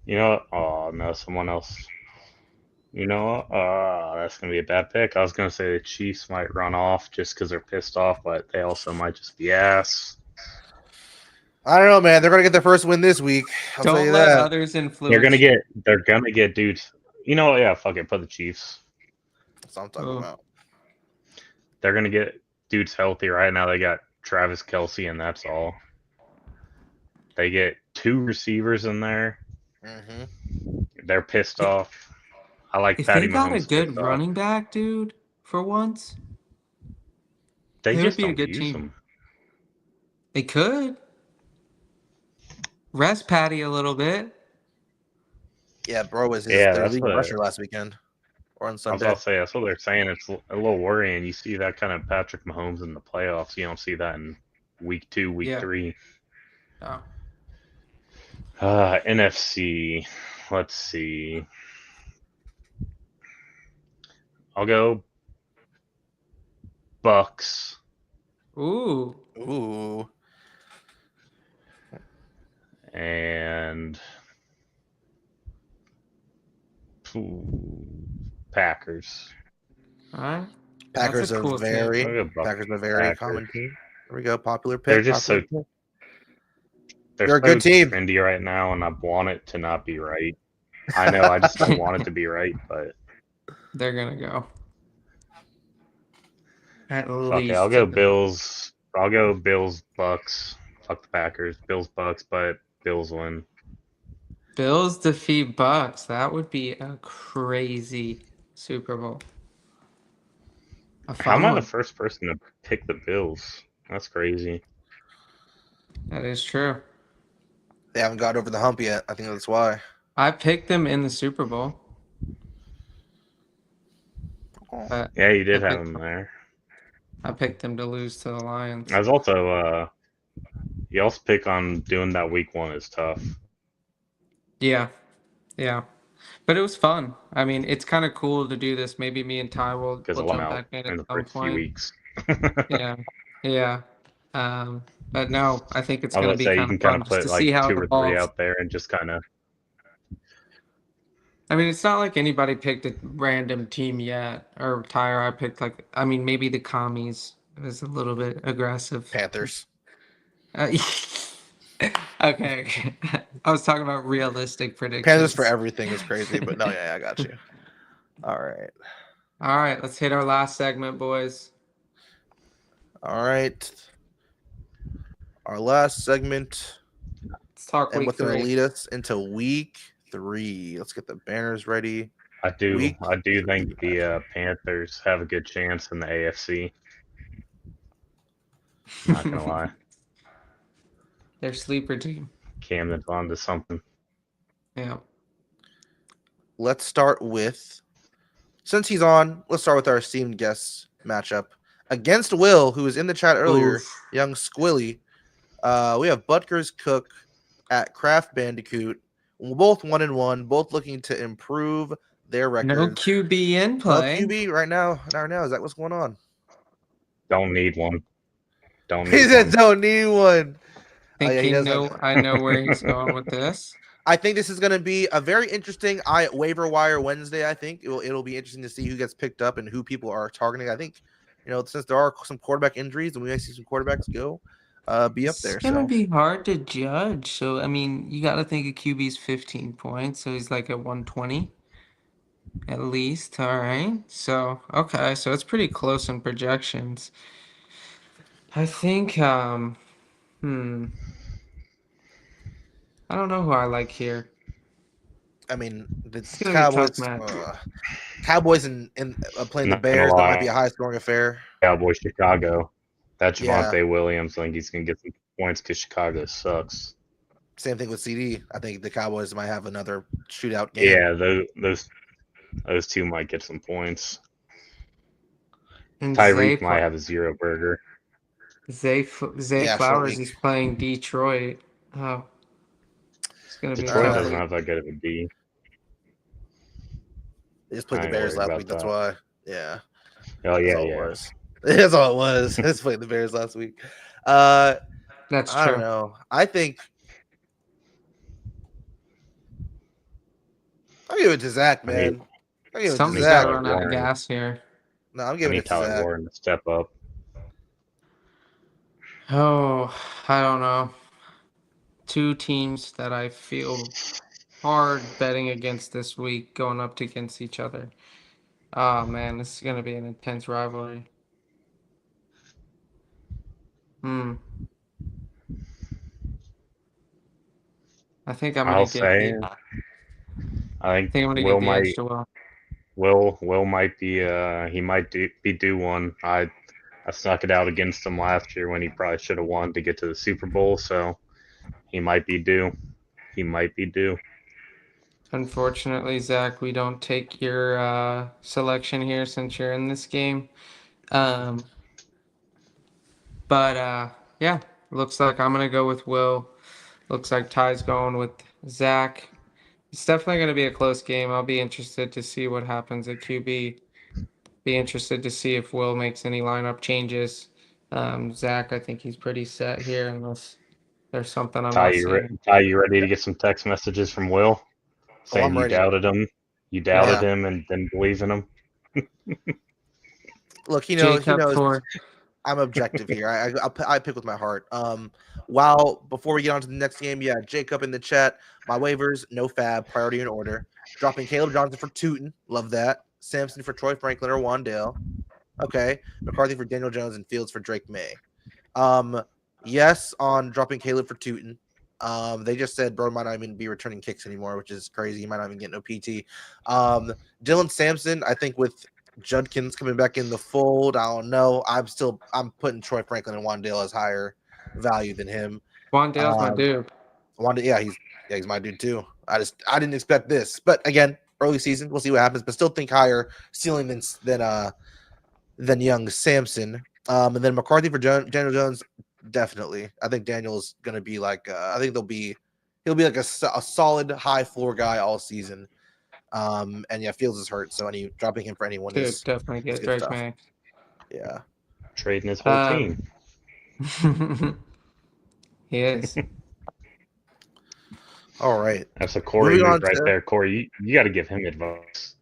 You know what? Oh, no, someone else. You know what? That's going to be a bad pick. I was going to say the Chiefs might run off just because they're pissed off, but they also might just be ass. I don't know, man. They're gonna get their first win this week. I'll tell Don't you let that. others influence. They're gonna get dudes. You know what? Yeah, fuck it. Put the Chiefs. That's what I'm talking about. They're gonna get dude's healthy right now. They got Travis Kelce, and that's all. They get 2 receivers in there. Mm-hmm. They're pissed off. I like If Patty they got a Mahomes good pissed off. running back, dude, for once, They would just be a don't good use team. them. They could rest Patty a little bit. Yeah, bro was Yeah, their that's leading what rusher last weekend or on I was Sunday. about to say. That's what they're saying. It's a little worrying. You see that kind of Patrick Mahomes in the playoffs. You don't see that in week 2, week Yeah. 3. Oh. NFC. Let's see. I'll go Bucks. Ooh. Ooh. And Packers. All right. Packers That's a cool team. I'll go Bucks. Packers a very Packers. common team. There we go. Popular pick. They're just popular so pick. they're They're a so good team. trendy right now, and I want it to not be right. I know. I just don't want it to be right, but They're gonna go. At fuck it. least. I'll go Bills. I'll go Bills, Bucks. Fuck the Packers. Bills, Bucks, but Bills win. Bills defeat Bucks. That would be a crazy Super Bowl. How am I the first person to pick the Bills? That's crazy. That is true. They haven't got over the hump yet. I think that's why. I picked them in the Super Bowl. But Yeah, you did have them there. I picked them to lose to the Lions. I was also y'all's pick on doing that week 1 is tough. Yeah. But it was fun. I mean, it's kind of cool to do this. Maybe me and Ty will Because jump I'm back out in in at the some first few point. weeks. Yeah. But no, I think it's I was going gonna to be say you kind can of kind fun of just put to like see how 2 it or 3 evolves. out there and just kind of. I mean, it's not like anybody picked a random team yet. Or Ty or I picked maybe the commies is a little bit aggressive. Panthers. Okay. I was talking about realistic predictions. Panthers for everything is crazy, but no, yeah, I got you. All right. All right, let's hit our last segment, boys. All right. Our last segment. Let's talk And week what's going to 3. lead us into week 3. Let's get the banners ready. I do Week think the Panthers have a good chance in the AFC. Not gonna lie. Their sleeper team. Camden's onto something. Yeah. Let's start with, since he's on, let's start with our esteemed guest matchup against Will, who was in the chat earlier, young Squilly. We have Butker's Cook at Craft Bandicoot. Both 1-1, both looking to improve their records. No QB in play. No QB right now. Is that what's going on? Don't need one. He said don't need one. I know where he's going with this. I think this is going to be a very interesting waiver wire Wednesday. I think it'll be interesting to see who gets picked up and who people are targeting. I think, since there are some quarterback injuries and we may see some quarterbacks go be up there. It's going to be hard to judge. So, I mean, you got to think of QB's 15 points. So he's like at 120 at least. All right. So, okay. So it's pretty close in projections. I think, I don't know who I like here. I mean, the Cowboys and playing the Bears, that might be a high scoring affair. Cowboys, Chicago. That Javonte Williams, I think he's going to get some points because Chicago sucks. Same thing with CD. I think the Cowboys might have another shootout game. Yeah, those two might get some points. And Tyreek might have a 0 burger. Zay Flowers is playing Detroit. Oh. Detroit doesn't have that good of a D. They just played the Bears last week. That's why. Yeah. Oh, yeah. That's all it was. They just played the Bears last week. That's true. I don't know. I think I'll give it to Zach, man. Somebody's got to run out of gas here. No, I'm giving it to Zach. Warren to step up. Oh, I don't know. 2 teams that I feel hard betting against this week going up against each other. Oh, man, this is going to be an intense rivalry. Hmm. I think I'm I'll gonna give say the. I I think think I'm gonna give Will the edge might to Will. Will might be he might be due one. I snuck it out against him last year when he probably should have won to get to the Super Bowl, so he might be due. He might be due. Unfortunately, Zach, we don't take your selection here since you're in this game. Um, but yeah, looks like I'm gonna go with Will. Looks like Ty's going with Zach. It's definitely gonna be a close game. I'll be interested to see what happens at QB. Be interested to see if Will makes any lineup changes. Zach, I think he's pretty set here unless there's something I'm not seeing. Ty, you ready to get some text messages from Will Oh, saying I'm you ready. doubted him? You doubted Yeah. him and didn't believe in him. Look, he Jacob knows for I'm objective here. I pick with my heart. While before we get on to the next game, yeah, Jacob in the chat. My waivers, no fab, priority in order. Dropping Caleb Johnson for Tootin, love that. Sampson for Troy Franklin or Wandale. Okay, McCarthy for Daniel Jones and Fields for Drake May. Yes, on dropping Caleb for Tootin. They just said bro might not even be returning kicks anymore, which is crazy. He might not even get no PT. Dylan Sampson, I think with Judkins coming back in the fold, I don't know. I'm putting Troy Franklin and Wandale as higher value than him. Wandale's my dude. Wandale, he's my dude too. I didn't expect this, but again, early season, we'll see what happens. But still think higher ceiling than young Sampson. And then McCarthy for Daniel Jones, definitely. I think Daniel's gonna be like I think he'll be like a solid high floor guy all season. And yeah, Fields is hurt, so dropping him for anyone Dude, is definitely get good Drake stuff. May. Yeah. Trading his whole Um, team. he is. All right. That's a Corey Moving move on right to there. Corey, you got to give him advice.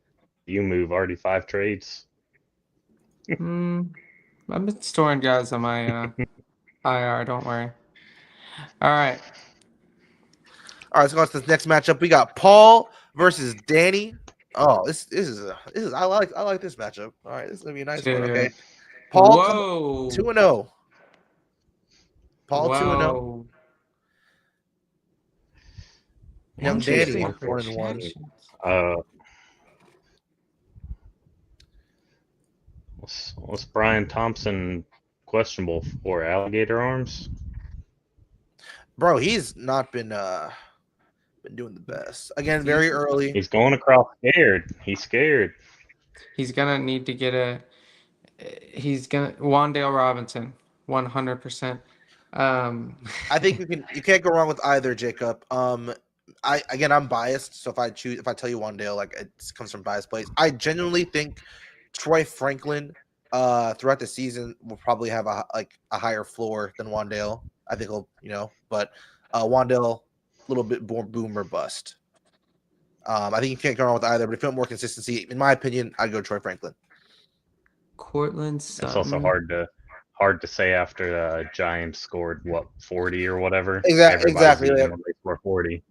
You move already 5 trades. I've been storing guys on my IR. Don't worry. All right. let's go on to this next matchup. We got Paul versus Danny. Oh, this is I like this matchup. All right, this is gonna be a nice one. Okay. Dude. Paul Whoa. 2-0. Paul 2-0. Whoa. Young Danny Interesting 114. 1-1. Uh, what's Brian Thompson questionable for? Alligator arms? Bro, he's not been doing the best. Again, very early. He's going across scared. He's scared. He's gonna need to get a. He's gonna Wandale Robinson, 100%. I think you can't go wrong with either, Jacob. I'm biased, so if I tell you Wandale, like it comes from biased place. I genuinely think Troy Franklin throughout the season will probably have a higher floor than Wandale. I think he'll, but Wandale a little bit more boom or bust. I think you can't go wrong with either, but if you want more consistency, in my opinion, I'd go Troy Franklin. Cortland Sutton. It's also hard to say after the Giants scored 40 or whatever. Exactly. When they score 40.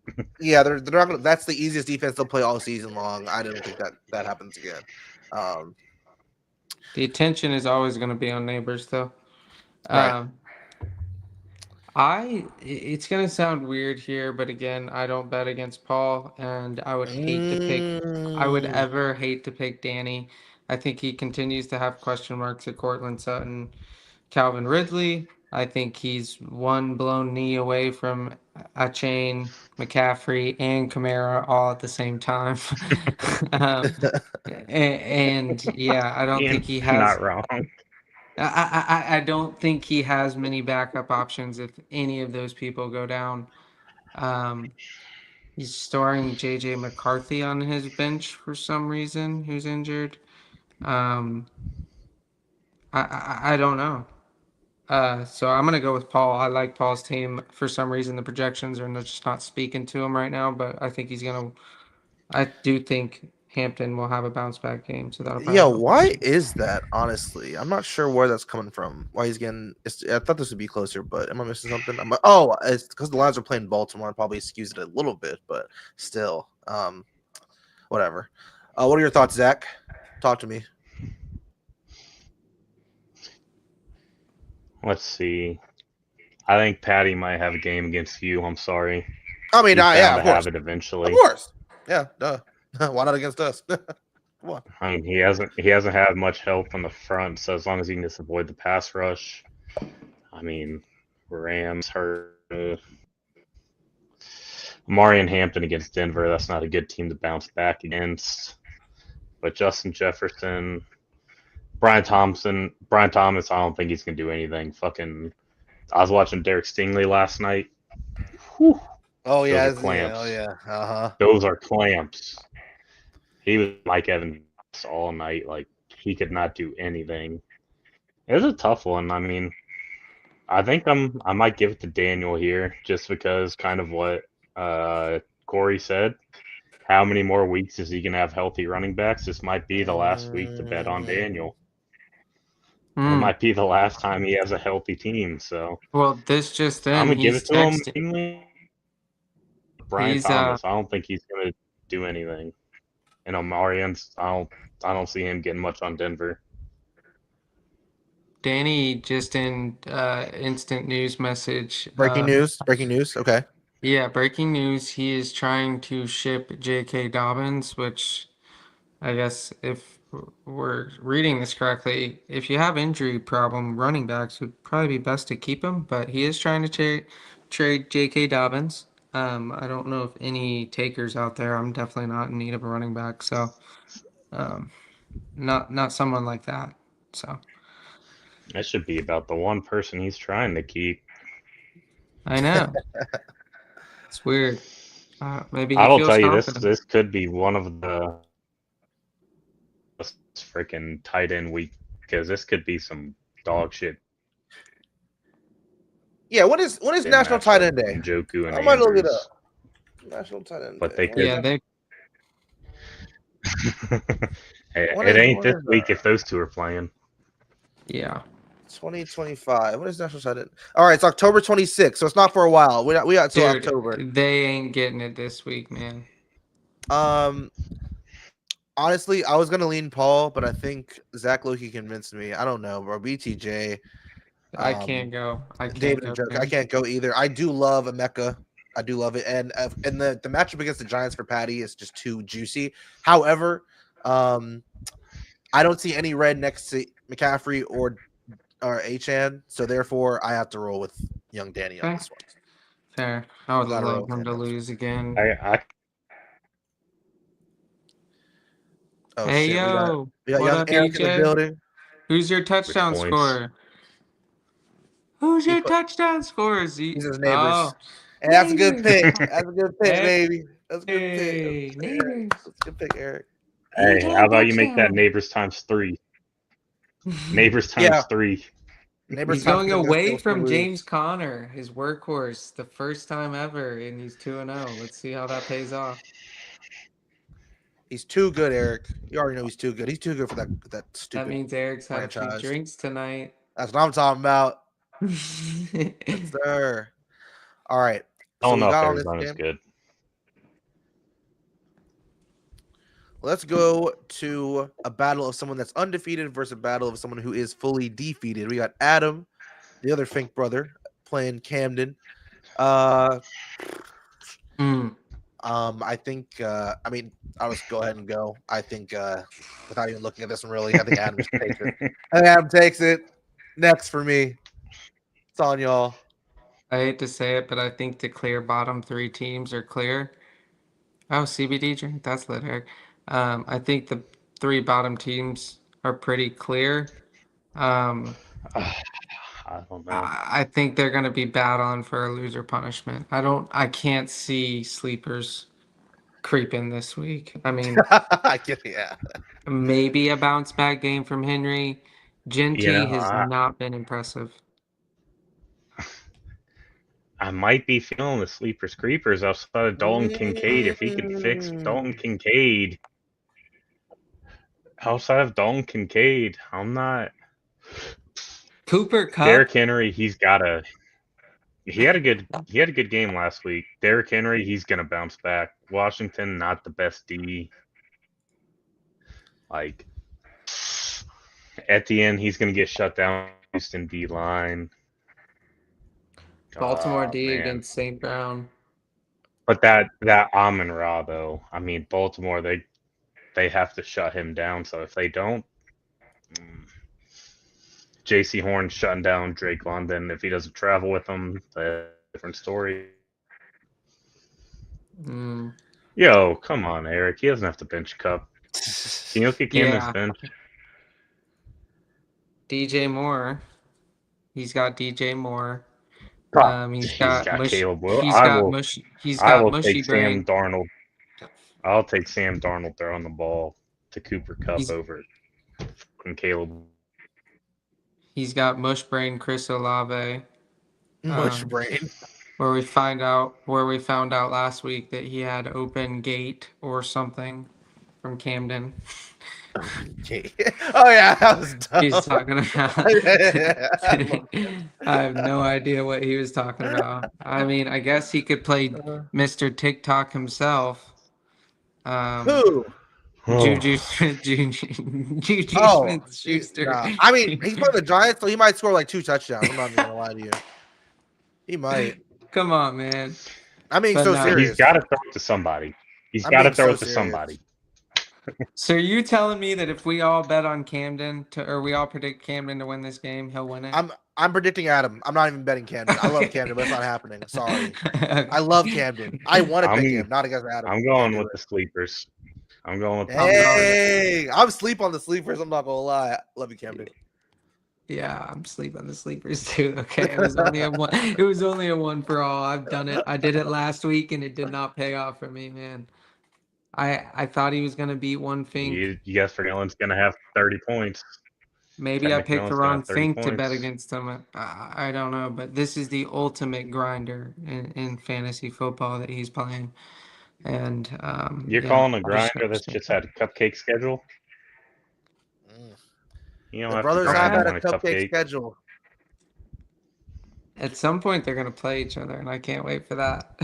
Yeah, they're not gonna. That's the easiest defense they'll play all season long. I don't think that happens again. The attention is always going to be on Neighbors, though. Right. It's going to sound weird here, but again, I don't bet against Paul, and I would ever hate to pick Danny. I think he continues to have question marks at Cortland Sutton. Calvin Ridley, I think he's one blown knee away from a chain, McCaffrey, and Kamara all at the same time. And yeah, I don't think he has. Not wrong. I don't think he has many backup options if any of those people go down. He's storing JJ McCarthy on his bench for some reason, who's injured. I don't know. So I'm gonna go with Paul. I like Paul's team. For some reason, the projections are just not speaking to him right now, but I think he's gonna. I do think Hampton will have a bounce back game, so that'll probably Yeah, help. why is that? Honestly, I'm not sure where that's coming from. Why he's getting? I thought this would be closer, but am I missing something? It's because the Lions are playing Baltimore. Probably skews it a little bit, but still, whatever. What are your thoughts, Zach? Talk to me. Let's see. I think Patty might have a game against you. I'm sorry. I mean, He's bound yeah, to of course, have it eventually. of course, yeah, duh. Why not against us? Come on. I mean, he hasn't had much help on the front, so as long as he can just avoid the pass rush, I mean, Rams hurt. Marion Hampton against Denver. That's not a good team to bounce back against. But Justin Jefferson, Brian Thomas. I don't think he's gonna do anything. Fucking, I was watching Derek Stingley last night. Whew, Oh those yeah, are yeah, clamps. oh yeah, uh-huh. Those are clamps. He was Mike Evans all night. Like he could not do anything. It was a tough one. I mean, I think I might give it to Daniel here, just because kind of what Corey said. How many more weeks is he gonna have healthy running backs? This might be the last week to bet on Daniel. It might be the last time he has a healthy team. So Well, this just I'm in, gonna give he's it to him. texting. Mainly Brian He's Thomas. I don't think he's gonna do anything. And Omarians, I don't see him getting much on Denver. Danny just in instant news message. Breaking news. Okay. Yeah, breaking news. He is trying to ship J.K. Dobbins, which I guess if we're reading this correctly, if you have injury problem, running backs would probably be best to keep him. But he is trying to trade J.K. Dobbins. I don't know if any takers out there. I'm definitely not in need of a running back, so not someone like that. So That should be about the one person he's trying to keep. I know it's weird. Maybe I he will feels tell you this. confident. This could be one of the freaking tight end week, because this could be some dog shit. Yeah, when is National Tight End Day? Njoku and I might look it Andrews. up. National Tight End But Day. they could. Yeah, they It ain't this week if those two are playing. yeah. 2025. What is National Tight End? All right, it's October 26th, so it's not for a while. We got till Dude, October. they ain't getting it this week, man. Honestly, I was gonna lean Paul, but I think Zach Loki convinced me. I don't know, bro. BTJ. I can't go. I can't David go. Njoku. I can't go either. I do love Emeka. I do love it, and the matchup against the Giants for Patty is just too juicy. However, I don't see any red next to McCaffrey or Achan, so therefore I have to roll with young Danny on this one. Fair. I would Gotta roll love with him him to on this lose again. Oh Hey shit, yo, we got what young up, Eric in the EJ? building. Who's your touchdown Points. scorer? Who's He your put- touchdown scorer? He's his neighbors. Oh, And that's a good neighbors. pick. That's a good pick, Hey, baby. That's a good pick. hey, neighbors. That's a good pick, Eric. Hey, EJ how about you make that touchdown. neighbors times 3? Neighbors times 3. Neighbors He's going confident away they'll still from lose. James Conner, his workhorse, the first time ever, and he's 2-0. Let's see how that pays off. He's too good, Eric. You already know he's too good. He's too good for that stupid. That means Eric's had a franchise. few drinks tonight. That's what I'm talking about. Yes, sir. All right. I don't we know if got on this Arizona's game. good. Let's go to a battle of someone that's undefeated versus a battle of someone who is fully defeated. We got Adam, the other Fink brother, playing Camden. I think I mean I'll just go ahead and go. I think without even looking at this one really, I think Adam just takes it. I think Adam takes it. Next for me. It's on y'all. I hate to say it, but I think the clear bottom 3 teams are clear. Oh, CBD drink, that's lit, Eric. I think the 3 bottom teams are pretty clear. I don't know. I think they're going to be battling for a loser punishment. I can't see sleepers creeping this week. I mean, yeah. maybe a bounce back game from Henry. Genty has not been impressive. I might be feeling the sleepers creepers outside of Dalton Kincaid. If he can fix Dalton Kincaid, outside of Dalton Kincaid, I'm not. Cooper Kupp. Derrick Henry, he had a good game last week. Derrick Henry, he's gonna bounce back. Washington, not the best D. Like at the end, he's gonna get shut down. Houston D line. Baltimore Oh, D man. against St. Brown. But that Amon Ra though, I mean Baltimore, they have to shut him down. So if they don't, J.C. Horn shutting down Drake London. If he doesn't travel with them, different story. Yo, come on, Eric. He doesn't have to bench Cup. Can you look at Camden's Yeah. bench? DJ Moore. He's got DJ Moore. He's He's got Mush. Caleb Will. He's got Mush. He's I got will Mushy take Sam Brain. Darnold. I'll take Sam Darnold throwing the ball to Cooper Kupp over fucking Caleb. He's got Mush Brain Chris Olave. Mush brain. Where we found out last week that he had open gate or something from Camden. Okay. Oh yeah, that was dumb. He's talking about. I have no idea what he was talking about. I mean, I guess he could play Mr. TikTok himself. Who? Juju Smith-Schuster. Nah. I mean, he's playing the Giants, so he might score like 2 touchdowns. I'm not even gonna lie to you. He might. Come on, man. I'm being But so no. serious. He's got to throw it to somebody. He's I'm got to being throw so it to serious. somebody. So are you telling me that if we all bet on Camden or we all predict Camden to win this game, he'll win it? I'm predicting Adam. I'm not even betting Camden. I love Camden, but it's not happening. Sorry. I love Camden. I want to pick him, not against Adam. I'm going with the sleepers. I'm going with Hey, I'm asleep on the sleepers. I'm not gonna lie. Love you, Camden. Yeah, I'm asleep on the sleepers too. Okay, it was only a one. It was only a one for all. I've done it. I did it last week, and it did not pay off for me, man. I thought he was gonna beat one Fink. You guess Vernolen's going to have 30 points. Maybe I picked the McMillan's wrong got 30 Fink to bet points. against him. I don't know, but this is the ultimate grinder in fantasy football that he's playing. And You're calling a grinder that's just had a cupcake schedule? You don't The have brothers to have grind had on a cupcake schedule. At some point, they're gonna play each other, and I can't wait for that.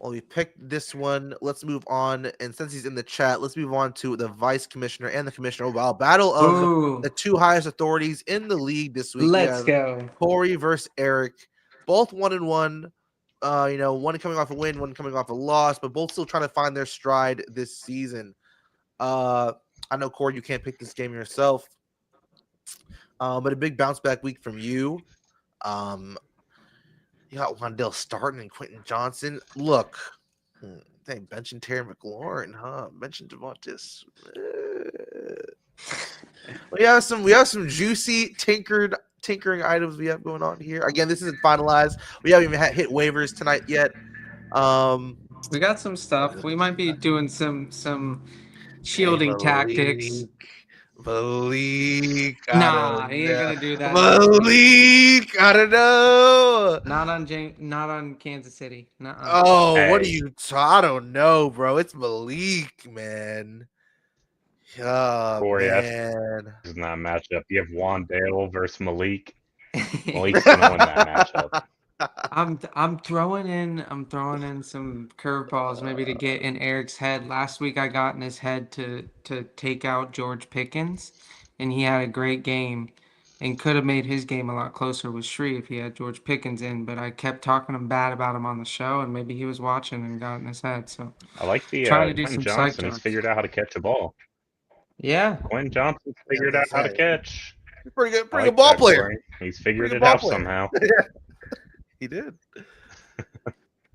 Well, we picked this one. Let's move on. And since he's in the chat, let's move on to the vice commissioner and the commissioner. Wow, battle of the 2 highest authorities in the league this week. Let's go. Corey versus Eric, both 1-1. One coming off a win, one coming off a loss, but both still trying to find their stride this season. I know, Corey, you can't pick this game yourself, but a big bounce back week from you. You got Wandale starting and Quentin Johnson. Look, they benching Terry McLaurin, huh? Benching Devontae. We have some juicy tinkering items we have going on here. Again, this isn't finalized. We haven't even hit waivers tonight yet. We got some stuff. We might be doing some shielding tactics. Malik, nah, he ain't gonna do that. Malik, I don't know. Not on Kansas City. Nuh-uh. Oh, Hey. what are you? I don't know, bro. It's Malik, man. Oh, Corey, man. This is not a matchup. You have Wandale versus Malik. Malik's gonna win that matchup. I'm throwing in some curveballs maybe to get in Eric's head. Last week I got in his head to take out George Pickens, and he had a great game and could have made his game a lot closer with Shree if he had George Pickens in, but I kept talking bad about him on the show, and maybe he was watching and got in his head. So I like the trying to do Quentin some Johnson. psych He's figured out how to catch a ball. Yeah. Quentin Johnson's figured out how to catch. Pretty good I like ball that, player. Corey. He's figured Pretty it good ball out player. somehow. He did.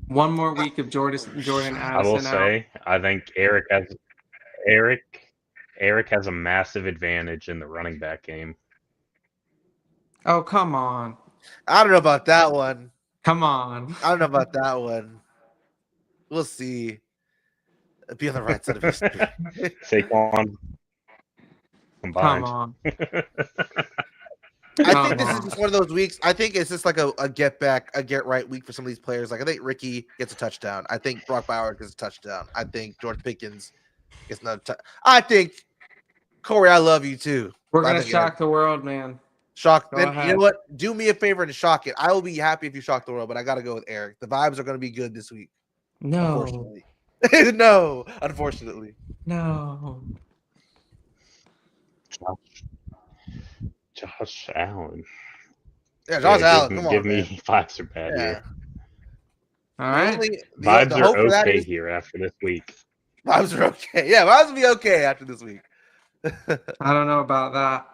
One more week of Jordan Addison I will say, I think Eric has a massive advantage in the running back game. Oh, come on. I don't know about that one. Come on. I don't know about that one. We'll see. Be on the right side of history. Saquon combined. Come on. I think this is just one of those weeks. I think it's just like a get right week for some of these players. Like I think Ricky gets a touchdown. I think Brock Bauer gets a touchdown. I think George Pickens gets another touchdown. I think Corey, I love you too. We're gonna shock the world, man. Shock. Go Then ahead. you know what? Do me a favor and shock it. I will be happy if you shock the world, but I gotta go with Eric. The vibes are gonna be good this week. No. Unfortunately. No, unfortunately. No. Josh Allen. Yeah, Josh Allen. give, Come give on, me man. vibes are bad Yeah. here. All The right. only the Vibes are hope for that okay is here after this week. vibes are okay. Yeah, vibes will be okay after this week. I don't know about that.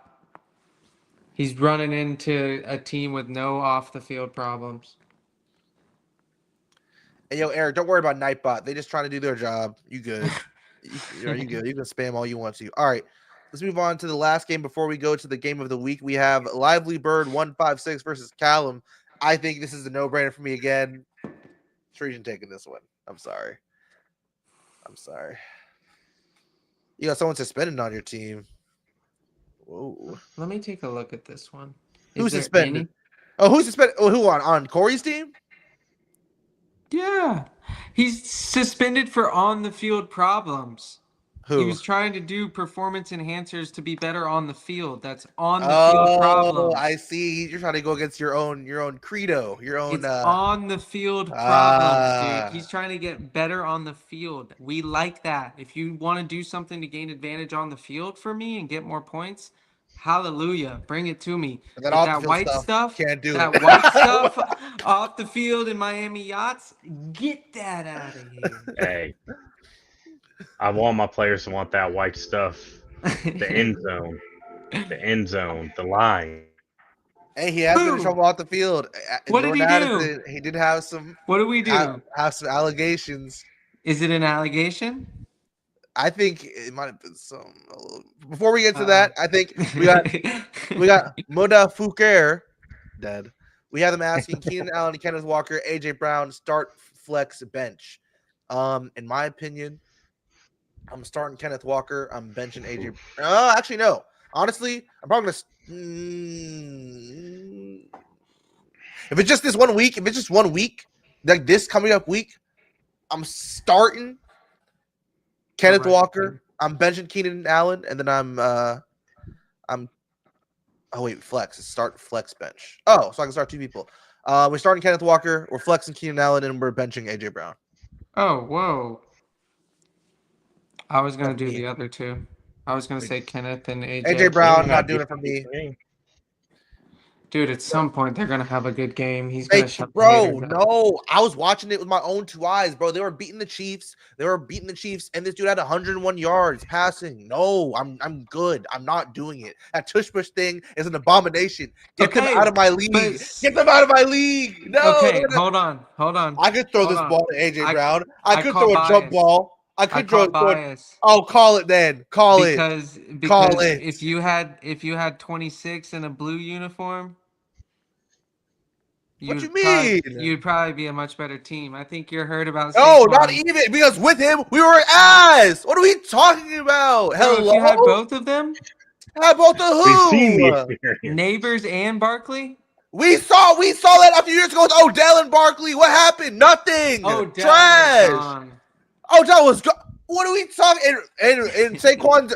He's running into a team with no off the field problems. Hey, yo, Eric, don't worry about Nightbot. They just trying to do their job. You good? You good? You can spam all you want to. All right, let's move on to the last game before we go to the game of the week. We have Lively Bird 156 versus Callum. I think this is a no-brainer for me again. Trojan taking this one. I'm sorry. You got someone suspended on your team. Whoa. Let me take a look at this one. Who's suspended? Oh, who's suspended? Oh, who on Corey's team? Yeah. He's suspended for on the field problems. Who? He was trying to do performance enhancers to be better on the field. That's on the field Oh, problems. I see. You're trying to go against your own credo, your own. It's on the field problems, dude. He's Ah. trying to get better on the field. We like that. If you want to do something to gain advantage on the field for me and get more points, hallelujah, bring it to me. And then But off the that field white stuff, stuff, can't do that it. white stuff off the field in Miami Yachts, get that out of here. Hey, I want my players to want that white stuff. The end zone, the line. Hey, he has been in Who? trouble off the field. What did he Jordan do? Addison, he did have some What do we do? have some allegations. Is it an allegation? I think it might have been some. Before we get to that, I think we got Moda Fouquer dead. We have them asking Keenan Allen, Kenneth Walker, AJ Brown start flex bench. In my opinion, I'm starting Kenneth Walker. I'm benching AJ. Actually, no. Honestly, I'm probably gonna. If it's just this 1 week, if it's just 1 week, like this coming up week, I'm starting Kenneth Walker. I'm benching Keenan Allen, and then I'm oh wait, flex. Start flex bench. Oh, so I can start 2 people. We're starting Kenneth Walker, we're flexing Keenan Allen, and we're benching AJ Brown. Oh, whoa. I was going to That's do me. the other two. I was going to say Kenneth and AJ. AJ Brown not doing it for me. Dude, at some point they're going to have a good game. He's going to shut the Bro, haters up. no. I was watching it with my own 2 eyes, bro. They were beating the Chiefs. And this dude had 101 yards passing. No, I'm good. I'm not doing it. That tush push thing is an abomination. Get them out of my league. Get them out of my league. No. Okay, hold on. I could throw this ball to AJ Brown. I could throw a jump ball. I could throw bias. Oh, call it then. Call it. Because Call it. if you had 26 in a blue uniform, what you mean? You'd probably be a much better team. I think you're heard about. No, Saquon. not even, because with him we were ass. What are we talking about? Bro, Hello, if you had both of them. How about the who? We've seen the experience. Neighbors and Barkley. We saw that a few years ago with Odell and Barkley. What happened? Nothing. Trash. Odell was go- What are we talking? And Saquon's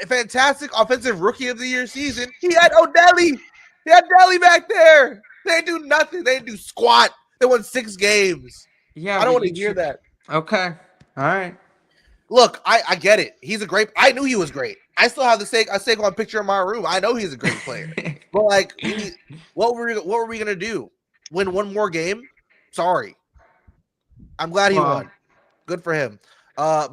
fantastic offensive rookie of the year season. He had Odelli. He had Delly back there. They didn't do nothing. They didn't do squat. They won 6 games. Yeah, I don't want to hear that. Okay. All right. Look, I get it. He's a great. I knew he was great. I still have the Saquon picture in my room. I know he's a great player. But like, what were we gonna do? Win 1 more game? Sorry. I'm glad he won. Good for him.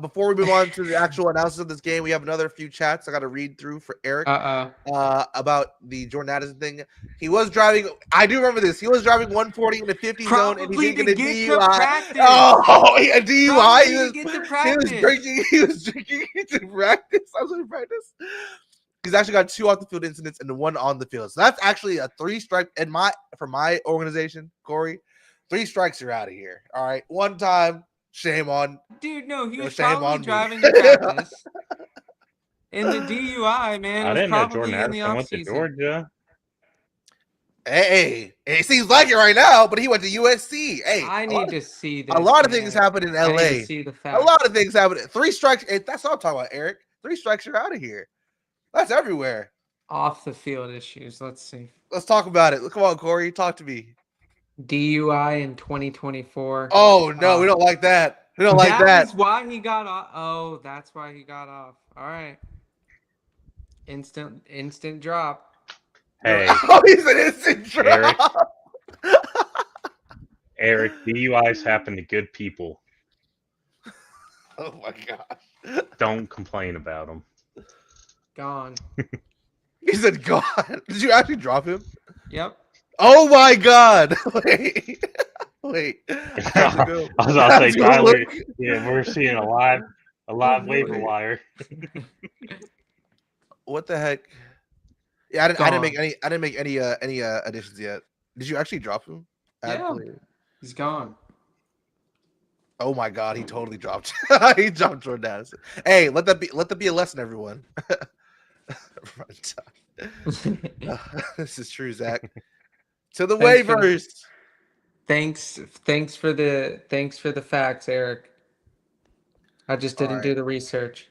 Before we move on to the actual analysis of this game, we have another few chats I got to read through for Eric. About the Jordan Addison thing. He was driving. I do remember this. He was driving 140 in the 50 zone, and he didn't get a DUI. Oh, a DUI. He was drinking to practice. I was in practice. He's actually got 2 off the field incidents and 1 on the field. So that's actually a 3 strike for my organization, Corey. 3 strikes, you're out of here. All right, 1 time. Shame on. Dude, no, he was probably driving to practice. In the DUI, man. I didn't know Jordan Addison went to Georgia. Hey, it seems like it right now, but he went to USC. Hey, I need to see this. A lot of things happen in LA. I need to see the facts. A lot of things happen. 3 strikes. That's what I'm talking about, Eric. 3 strikes, you're out of here. That's everywhere. Off the field issues. Let's see. Let's talk about it. Come on, Corey. Talk to me. DUI in 2024. Oh, no, we don't like that. We don't like that. That's why he got off. Oh, that's why he got off. All right. Instant drop. Hey, Oh, he's an instant drop. Eric, DUIs happen to good people. Oh my god. Don't complain about them. Gone. He said, "God, did you actually drop him?" Yep. Oh my god! Wait, wait. I have to go. I was I about to have say, to go Tyler. look. Yeah, we're seeing a live waiver Wait. wire. What the heck? Yeah, I didn't make Gone. any. I didn't make any additions yet. Did you actually drop him? Add Yeah. player. He's gone. Oh my god, he totally dropped. He dropped Jordan Addison. Hey, let that be a lesson, everyone. This is true, Zach. To the Thanks for the- waivers. Thanks for the facts, Eric. I just didn't Alright. do the research.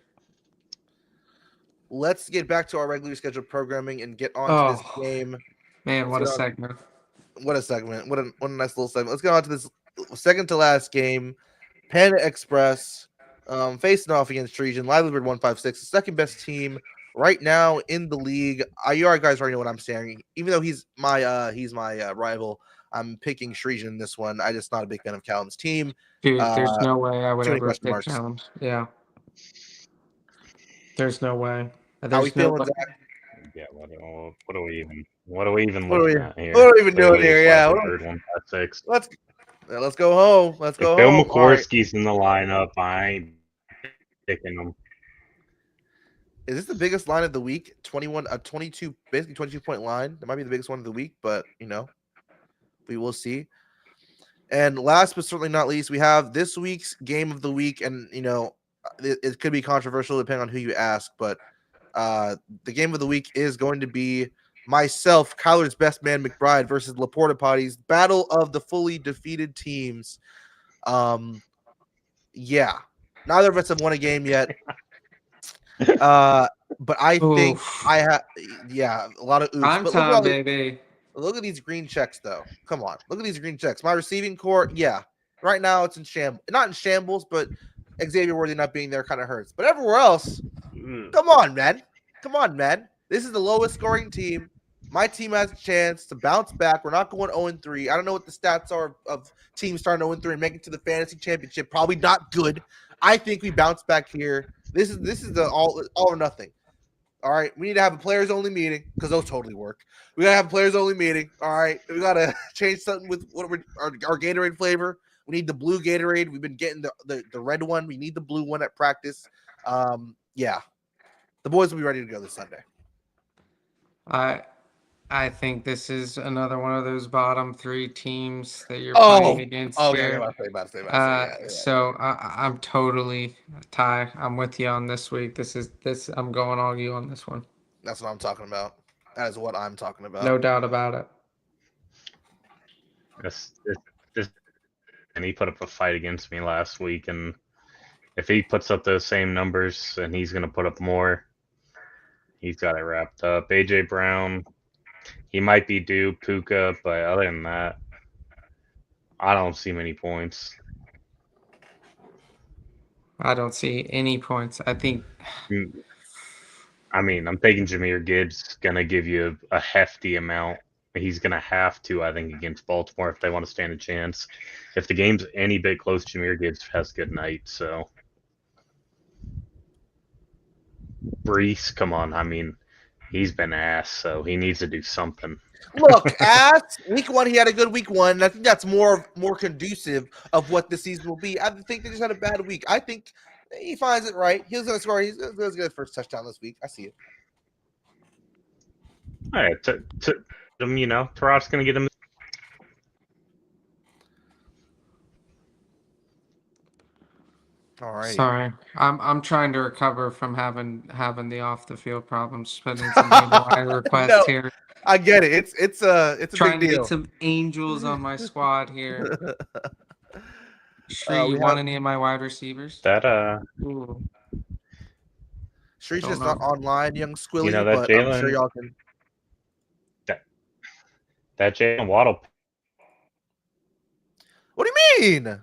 Let's get back to our regularly scheduled programming and get on to this Oh. game. Man, what a Let's get on- segment. What a segment. What a nice little segment. Let's get on to this second to last game. Panda Express facing off against Treason. Livelihood 156, the second best team right now in the league. You guys already know what I'm saying. Even though he's my rival, I'm picking Treason in this one. I'm just not a big fan of Callum's team. Dude, there's no way I would too many ever question pick marks. Challenge. Yeah. There's no way. How we There's no feeling, way. Zach? Yeah, what are we even looking at here? What are we even doing Clearly here? it's Yeah, Livelihood 156. let's go home. Let's go If Bill home. All right. McCorsky's in the lineup, I ain't picking him. Is this the biggest line of the week? 22, basically 22-point line. That might be the biggest one of the week, but we will see. And last but certainly not least, we have this week's game of the week, and it could be controversial depending on who you ask, but the game of the week is going to be myself, Kyler's best man McBride versus Laporta Potty's battle of the fully defeated teams. Yeah, neither of us have won a game yet. But I think Oof. I have, a lot of oops. Prime But time, baby. look at these green checks, though. Come on, look at these green checks. My receiving core, right now it's in shambles. Not in shambles, but Xavier Worthy not being there kind of hurts. But everywhere else, come on, man. This is the lowest scoring team. My team has a chance to bounce back. We're not going 0-3. I don't know what the stats are of teams starting 0-3 and making it to the fantasy championship. Probably not good. I think we bounce back here. This is the all or nothing. All right, we need to have a players only meeting because those totally work. We gotta have a players only meeting. All right, we gotta change something with our Gatorade flavor. We need the blue Gatorade. We've been getting the red one. We need the blue one at practice. The boys will be ready to go this Sunday. I think this is another one of those bottom three teams that you're playing against here. So I'm totally Ty. I'm with you on this week. I'm going all you on this one. That's what I'm talking about. That is what I'm talking about. No doubt about it. And he put up a fight against me last week, and if he puts up those same numbers, and he's going to put up more, he's got it wrapped up. AJ Brown, he might be due Puka, but other than that, I don't see many points. I don't see any points. I think. I mean, I'm thinking Jahmyr Gibbs going to give you a hefty amount. He's going to have to, I think, against Baltimore if they want to stand a chance. If the game's any bit close, Jahmyr Gibbs has a good night. So, Brees, come on. I mean, he's been ass, so he needs to do something. Look, week one, he had a good week one. I think that's more conducive of what the season will be. I think they just had a bad week. I think he finds it right. He was going to score. He's going to get his first touchdown this week. I see it. All right, Tarad's going to get him. All right. Sorry, I'm trying to recover from having the off the field problems. Putting some requests here. I get it. It's a trying big deal. to get some angels on my squad here. Shree, you want any of my wide receivers? Shree's just not online, young Squilly, but I'm sure y'all can. That Jalen Waddle. What do you mean?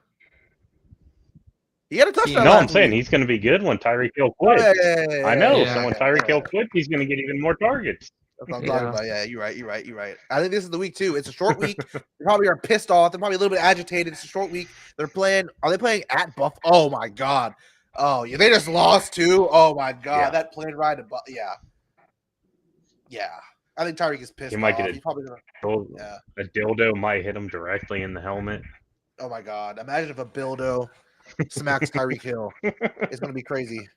He had a touchdown. No, I'm saying he's going to be good when Tyreek Hill quits. Yeah. I know. So when Tyreek Hill quits, he's going to get even more targets. That's what I'm talking about. Yeah, you're right. I think this is the week too. It's a short week. They probably are pissed off. They're probably a little bit agitated. It's a short week. Are they playing at Buff? Oh my god. Oh yeah, they just lost too. Oh my god, Yeah. that plane ride to yeah. I think Tyreek is pissed He might off. get He's probably gonna. a dildo might hit him directly in the helmet. Oh my god! Imagine if a Bildo smacks Tyreek Hill. It's gonna be crazy.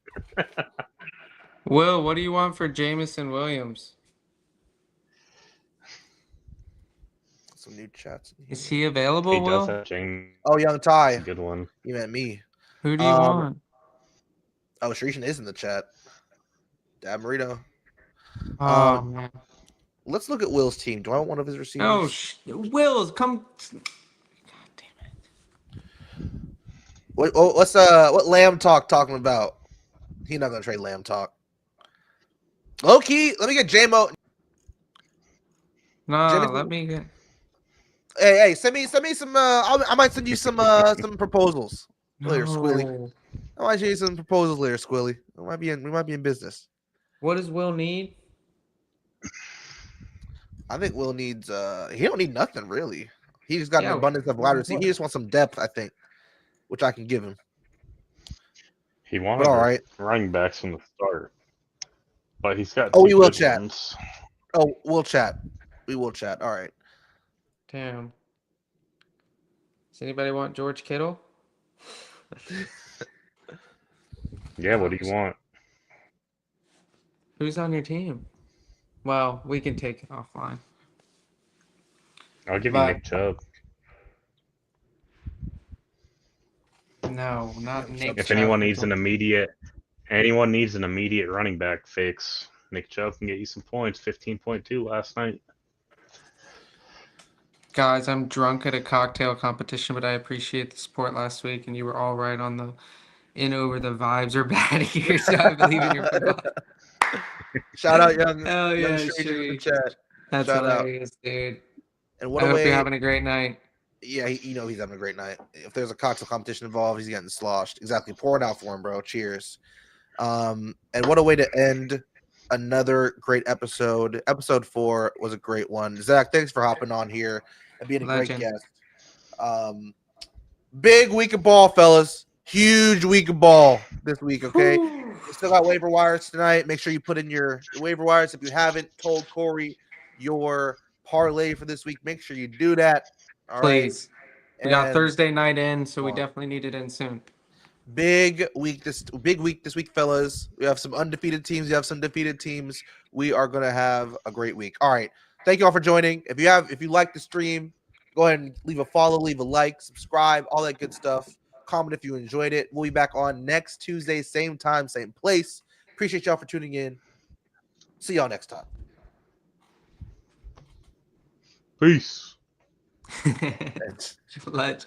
Will, what do you want for Jamison Williams? Some new chats. Is he available, He Will? does have James. Oh, Young Ty. A good one. You meant me. Who do you want? Oh, Shrishan is in the chat. Dad Marino. Oh, man. Let's look at Will's team. Do I want one of his receivers? No, Will, come. God damn it. What's Lamb talking about? He's not gonna trade Lamb talk. Low key, let me get JMO. No, Jamison- let me get. Hey, send me some. I might send you some proposals later, Squilly. No. I might send you some proposals later, Squilly. We might be in business. What does Will need? I think Will needs. He don't need nothing really. He's got an Yeah, abundance of wide receivers. He just wants some depth, I think, which I can give him. He wanted all right. running backs from the start, but he's got. Oh, we will good chat. ones. Oh, we'll chat. We will chat. All right. Damn. Does anybody want George Kittle? Yeah, what do you want? Who's on your team? Well, we can take it offline. I'll give But- you Nick Chubb. No, not Nick. If Chubb. anyone needs an immediate running back fix, Nick Chubb can get you some points. 15.2 last night. Guys, I'm drunk at a cocktail competition, but I appreciate the support last week, and you were all right on the over the vibes are bad here, so I believe in your football. Shout out, young. Hell young yeah, stranger in the Shree. chat. That's Shout out. hilarious, dude. And what I a hope way. you're having a great night. Yeah, he's having a great night. If there's a cocktail competition involved, he's getting sloshed. Exactly. Pour it out for him, bro. Cheers. And what a way to end another great episode. Episode 4 was a great one. Zach, thanks for hopping on here and being a Legend. great guest. Big week of ball, fellas. Huge week of ball this week, okay? We still got waiver wires tonight. Make sure you put in your waiver wires. If you haven't told Corey your parlay for this week, make sure you do that. All right. Please. We got And Thursday night in, so we definitely need it in soon. big week this week, fellas. We have some undefeated teams. You have some defeated teams. We are gonna have a great week. All right. Thank you all for joining. If you like the stream, go ahead and leave a follow, leave a like, subscribe, all that good stuff. Comment if you enjoyed it. We'll be back on next Tuesday, same time, same place. Appreciate y'all for tuning in. See y'all next time. Peace. Legend.